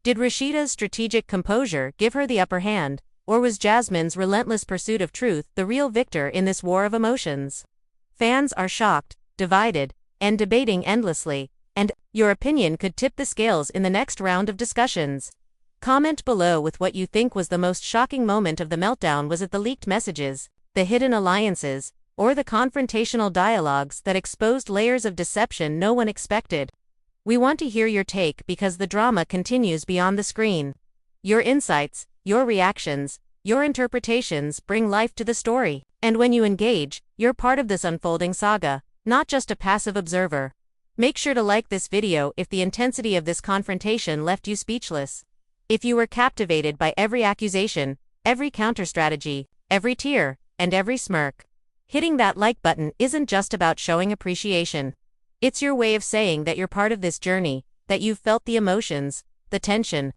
S1: Did Rasheeda's strategic composure give her the upper hand, or was Jasmine's relentless pursuit of truth the real victor in this war of emotions? Fans are shocked, divided, and debating endlessly, and your opinion could tip the scales in the next round of discussions. Comment below with what you think was the most shocking moment of the meltdown. Was it the leaked messages, the hidden alliances, or the confrontational dialogues that exposed layers of deception no one expected? We want to hear your take because the drama continues beyond the screen. Your insights, your reactions, your interpretations bring life to the story. And when you engage, you're part of this unfolding saga, not just a passive observer. Make sure to like this video if the intensity of this confrontation left you speechless. If you were captivated by every accusation, every counter-strategy, every tear, and every smirk. Hitting that like button isn't just about showing appreciation. It's your way of saying that you're part of this journey, that you've felt the emotions, the tension,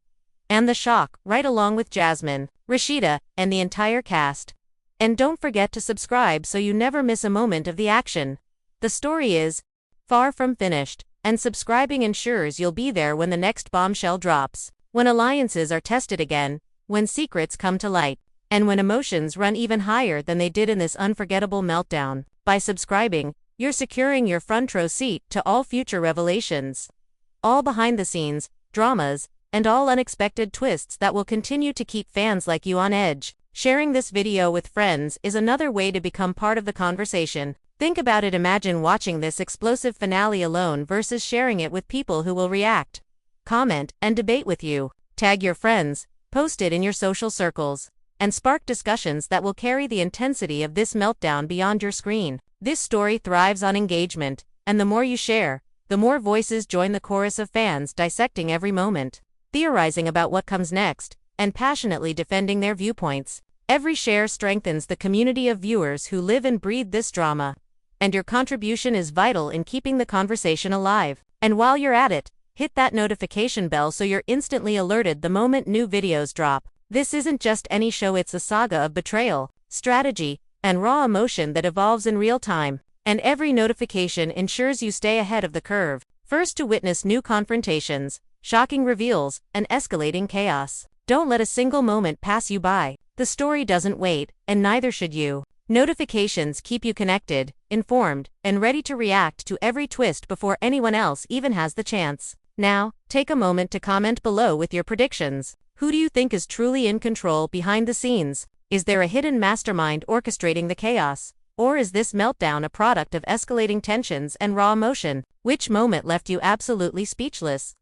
S1: and the shock right along with Jasmine, Rasheeda, and the entire cast. And don't forget to subscribe so you never miss a moment of the action. The story is far from finished, and subscribing ensures you'll be there when the next bombshell drops, when alliances are tested again, when secrets come to light, and when emotions run even higher than they did in this unforgettable meltdown. By subscribing, you're securing your front row seat to all future revelations, all behind the scenes dramas, and all unexpected twists that will continue to keep fans like you on edge. Sharing this video with friends is another way to become part of the conversation. Think about it. Imagine watching this explosive finale alone versus sharing it with people who will react, comment, and debate with you. Tag your friends, post it in your social circles, and spark discussions that will carry the intensity of this meltdown beyond your screen. This story thrives on engagement, and the more you share, the more voices join the chorus of fans dissecting every moment, theorizing about what comes next, and passionately defending their viewpoints. Every share strengthens the community of viewers who live and breathe this drama, and your contribution is vital in keeping the conversation alive. And while you're at it, hit that notification bell so you're instantly alerted the moment new videos drop. This isn't just any show, it's a saga of betrayal, strategy, and raw emotion that evolves in real time. And every notification ensures you stay ahead of the curve, first to witness new confrontations, shocking reveals, and escalating chaos. Don't let a single moment pass you by. The story doesn't wait, and neither should you. Notifications keep you connected, informed, and ready to react to every twist before anyone else even has the chance. Now, take a moment to comment below with your predictions. Who do you think is truly in control behind the scenes? Is there a hidden mastermind orchestrating the chaos? Or is this meltdown a product of escalating tensions and raw emotion? Which moment left you absolutely speechless?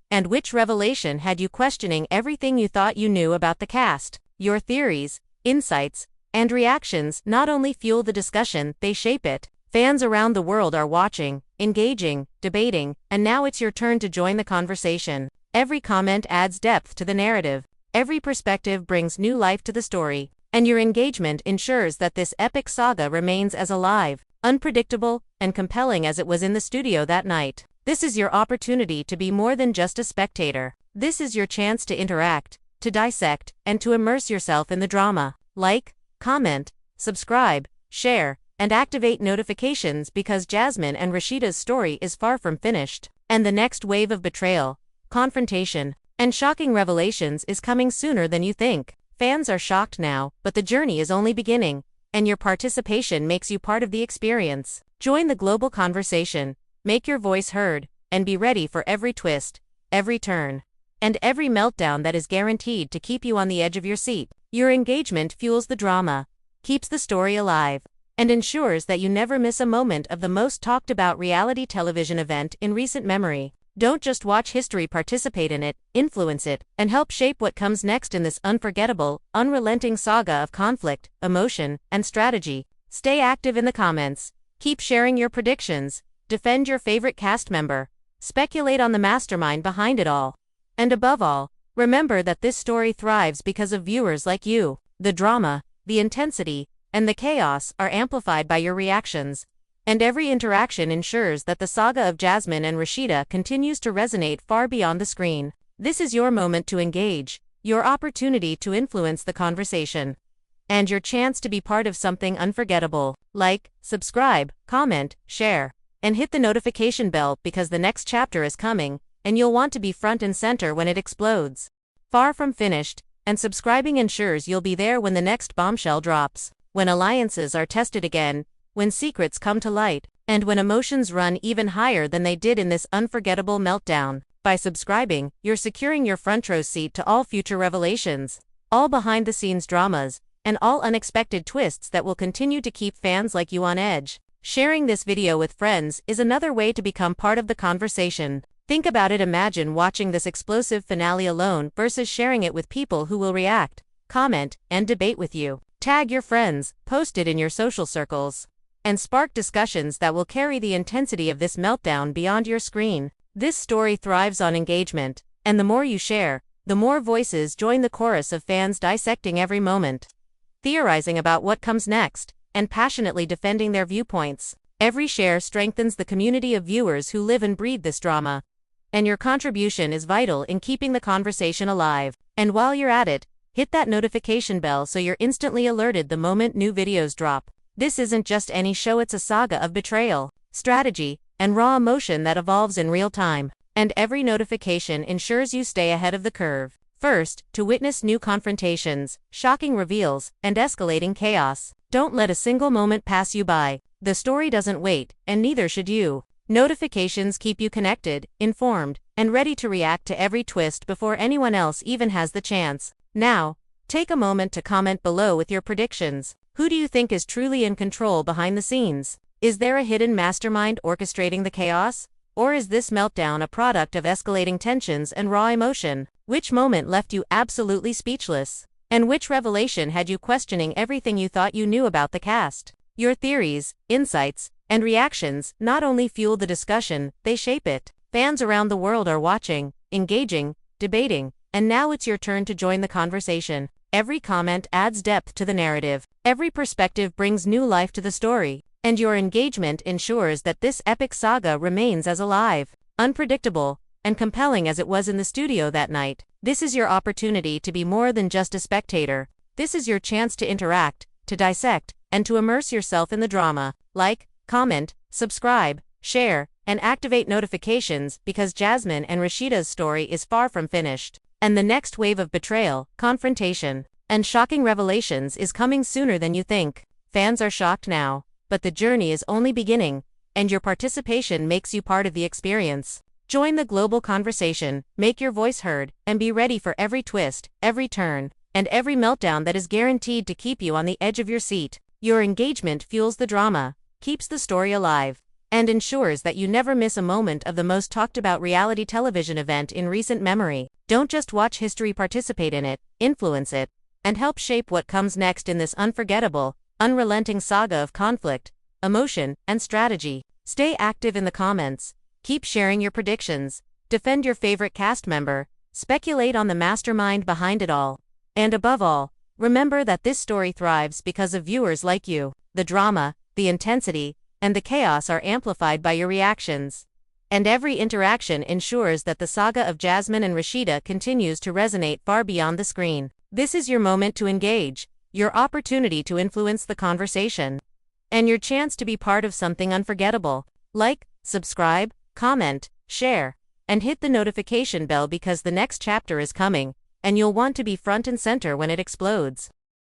S1: And which revelation had you questioning everything you thought you knew about the cast? Your theories, insights, and reactions not only fuel the discussion, they shape it. Fans around the world are watching, engaging, debating, and now it's your turn to join the conversation. Every comment adds depth to the narrative. Every perspective brings new life to the story. And your engagement ensures that this epic saga remains as alive, unpredictable, and compelling as it was in the studio that night. This is your opportunity to be more than just a spectator. This is your chance to interact, to dissect, and to immerse yourself in the drama. Like, comment, subscribe, share, and activate notifications because Jasmine and Rasheeda's story is far from finished. And the next wave of betrayal, confrontation, and shocking revelations is coming sooner than you think. Fans are shocked now, but the journey is only beginning, and your participation makes you part of the experience. Join the global conversation, make your voice heard, and be ready for every twist, every turn, and every meltdown that is guaranteed to keep you on the edge of your seat. Your engagement fuels the drama, keeps the story alive, and ensures that you never miss a moment of the most talked about reality television event in recent memory. Don't just watch history, participate in it, influence it, and help shape what comes next in this unforgettable, unrelenting saga of conflict, emotion, and strategy. Stay active in the comments, keep sharing your predictions, defend your favorite cast member, speculate on the mastermind behind it all. And above all, remember that this story thrives because of viewers like you. The drama, the intensity, and the chaos are amplified by your reactions, and every interaction ensures that the saga of Jasmine and Rasheeda continues to resonate far beyond the screen. This is your moment to engage, your opportunity to influence the conversation, and your chance to be part of something unforgettable. Like, subscribe, comment, share, and hit the notification bell because the next chapter is coming, and you'll want to be front and center when it explodes. Far from finished, and subscribing ensures you'll be there when the next bombshell drops, when alliances are tested again, when secrets come to light, and when emotions run even higher than they did in this unforgettable meltdown. By subscribing, you're securing your front row seat to all future revelations, all behind-the-scenes dramas, and all unexpected twists that will continue to keep fans like you on edge. Sharing this video with friends is another way to become part of the conversation. Think about it. Imagine watching this explosive finale alone versus sharing it with people who will react, comment, and debate with you. Tag your friends, post it in your social circles, and spark discussions that will carry the intensity of this meltdown beyond your screen. This story thrives on engagement, and the more you share, the more voices join the chorus of fans dissecting every moment, theorizing about what comes next, and passionately defending their viewpoints. Every share strengthens the community of viewers who live and breathe this drama, and your contribution is vital in keeping the conversation alive. And while you're at it, hit that notification bell so you're instantly alerted the moment new videos drop. This isn't just any show, it's a saga of betrayal, strategy, and raw emotion that evolves in real time. And every notification ensures you stay ahead of the curve. First, to witness new confrontations, shocking reveals, and escalating chaos. Don't let a single moment pass you by. The story doesn't wait, and neither should you. Notifications keep you connected, informed, and ready to react to every twist before anyone else even has the chance. Now, take a moment to comment below with your predictions. Who do you think is truly in control behind the scenes? Is there a hidden mastermind orchestrating the chaos? Or is this meltdown a product of escalating tensions and raw emotion? Which moment left you absolutely speechless? And which revelation had you questioning everything you thought you knew about the cast? Your theories, insights, and reactions not only fuel the discussion, they shape it. Fans around the world are watching, engaging, debating, and now it's your turn to join the conversation. Every comment adds depth to the narrative. Every perspective brings new life to the story. And your engagement ensures that this epic saga remains as alive, unpredictable, and compelling as it was in the studio that night. This is your opportunity to be more than just a spectator. This is your chance to interact, to dissect, and to immerse yourself in the drama. Like, comment, subscribe, share, and activate notifications because Jasmine and Rasheeda's story is far from finished. And the next wave of betrayal, confrontation, and shocking revelations is coming sooner than you think. Fans are shocked now, but the journey is only beginning, and your participation makes you part of the experience. Join the global conversation, make your voice heard, and be ready for every twist, every turn, and every meltdown that is guaranteed to keep you on the edge of your seat. Your engagement fuels the drama, keeps the story alive, and ensures that you never miss a moment of the most talked about reality television event in recent memory. Don't just watch history, participate in it, influence it, and help shape what comes next in this unforgettable, unrelenting saga of conflict, emotion, and strategy. Stay active in the comments, keep sharing your predictions, defend your favorite cast member, speculate on the mastermind behind it all. And above all, remember that this story thrives because of viewers like you. The drama, the intensity, and the chaos are amplified by your reactions. And every interaction ensures that the saga of Jasmine and Rasheeda continues to resonate far beyond the screen. This is your moment to engage, your opportunity to influence the conversation, and your chance to be part of something unforgettable. Like, subscribe, comment, share, and hit the notification bell because the next chapter is coming, and you'll want to be front and center when it explodes.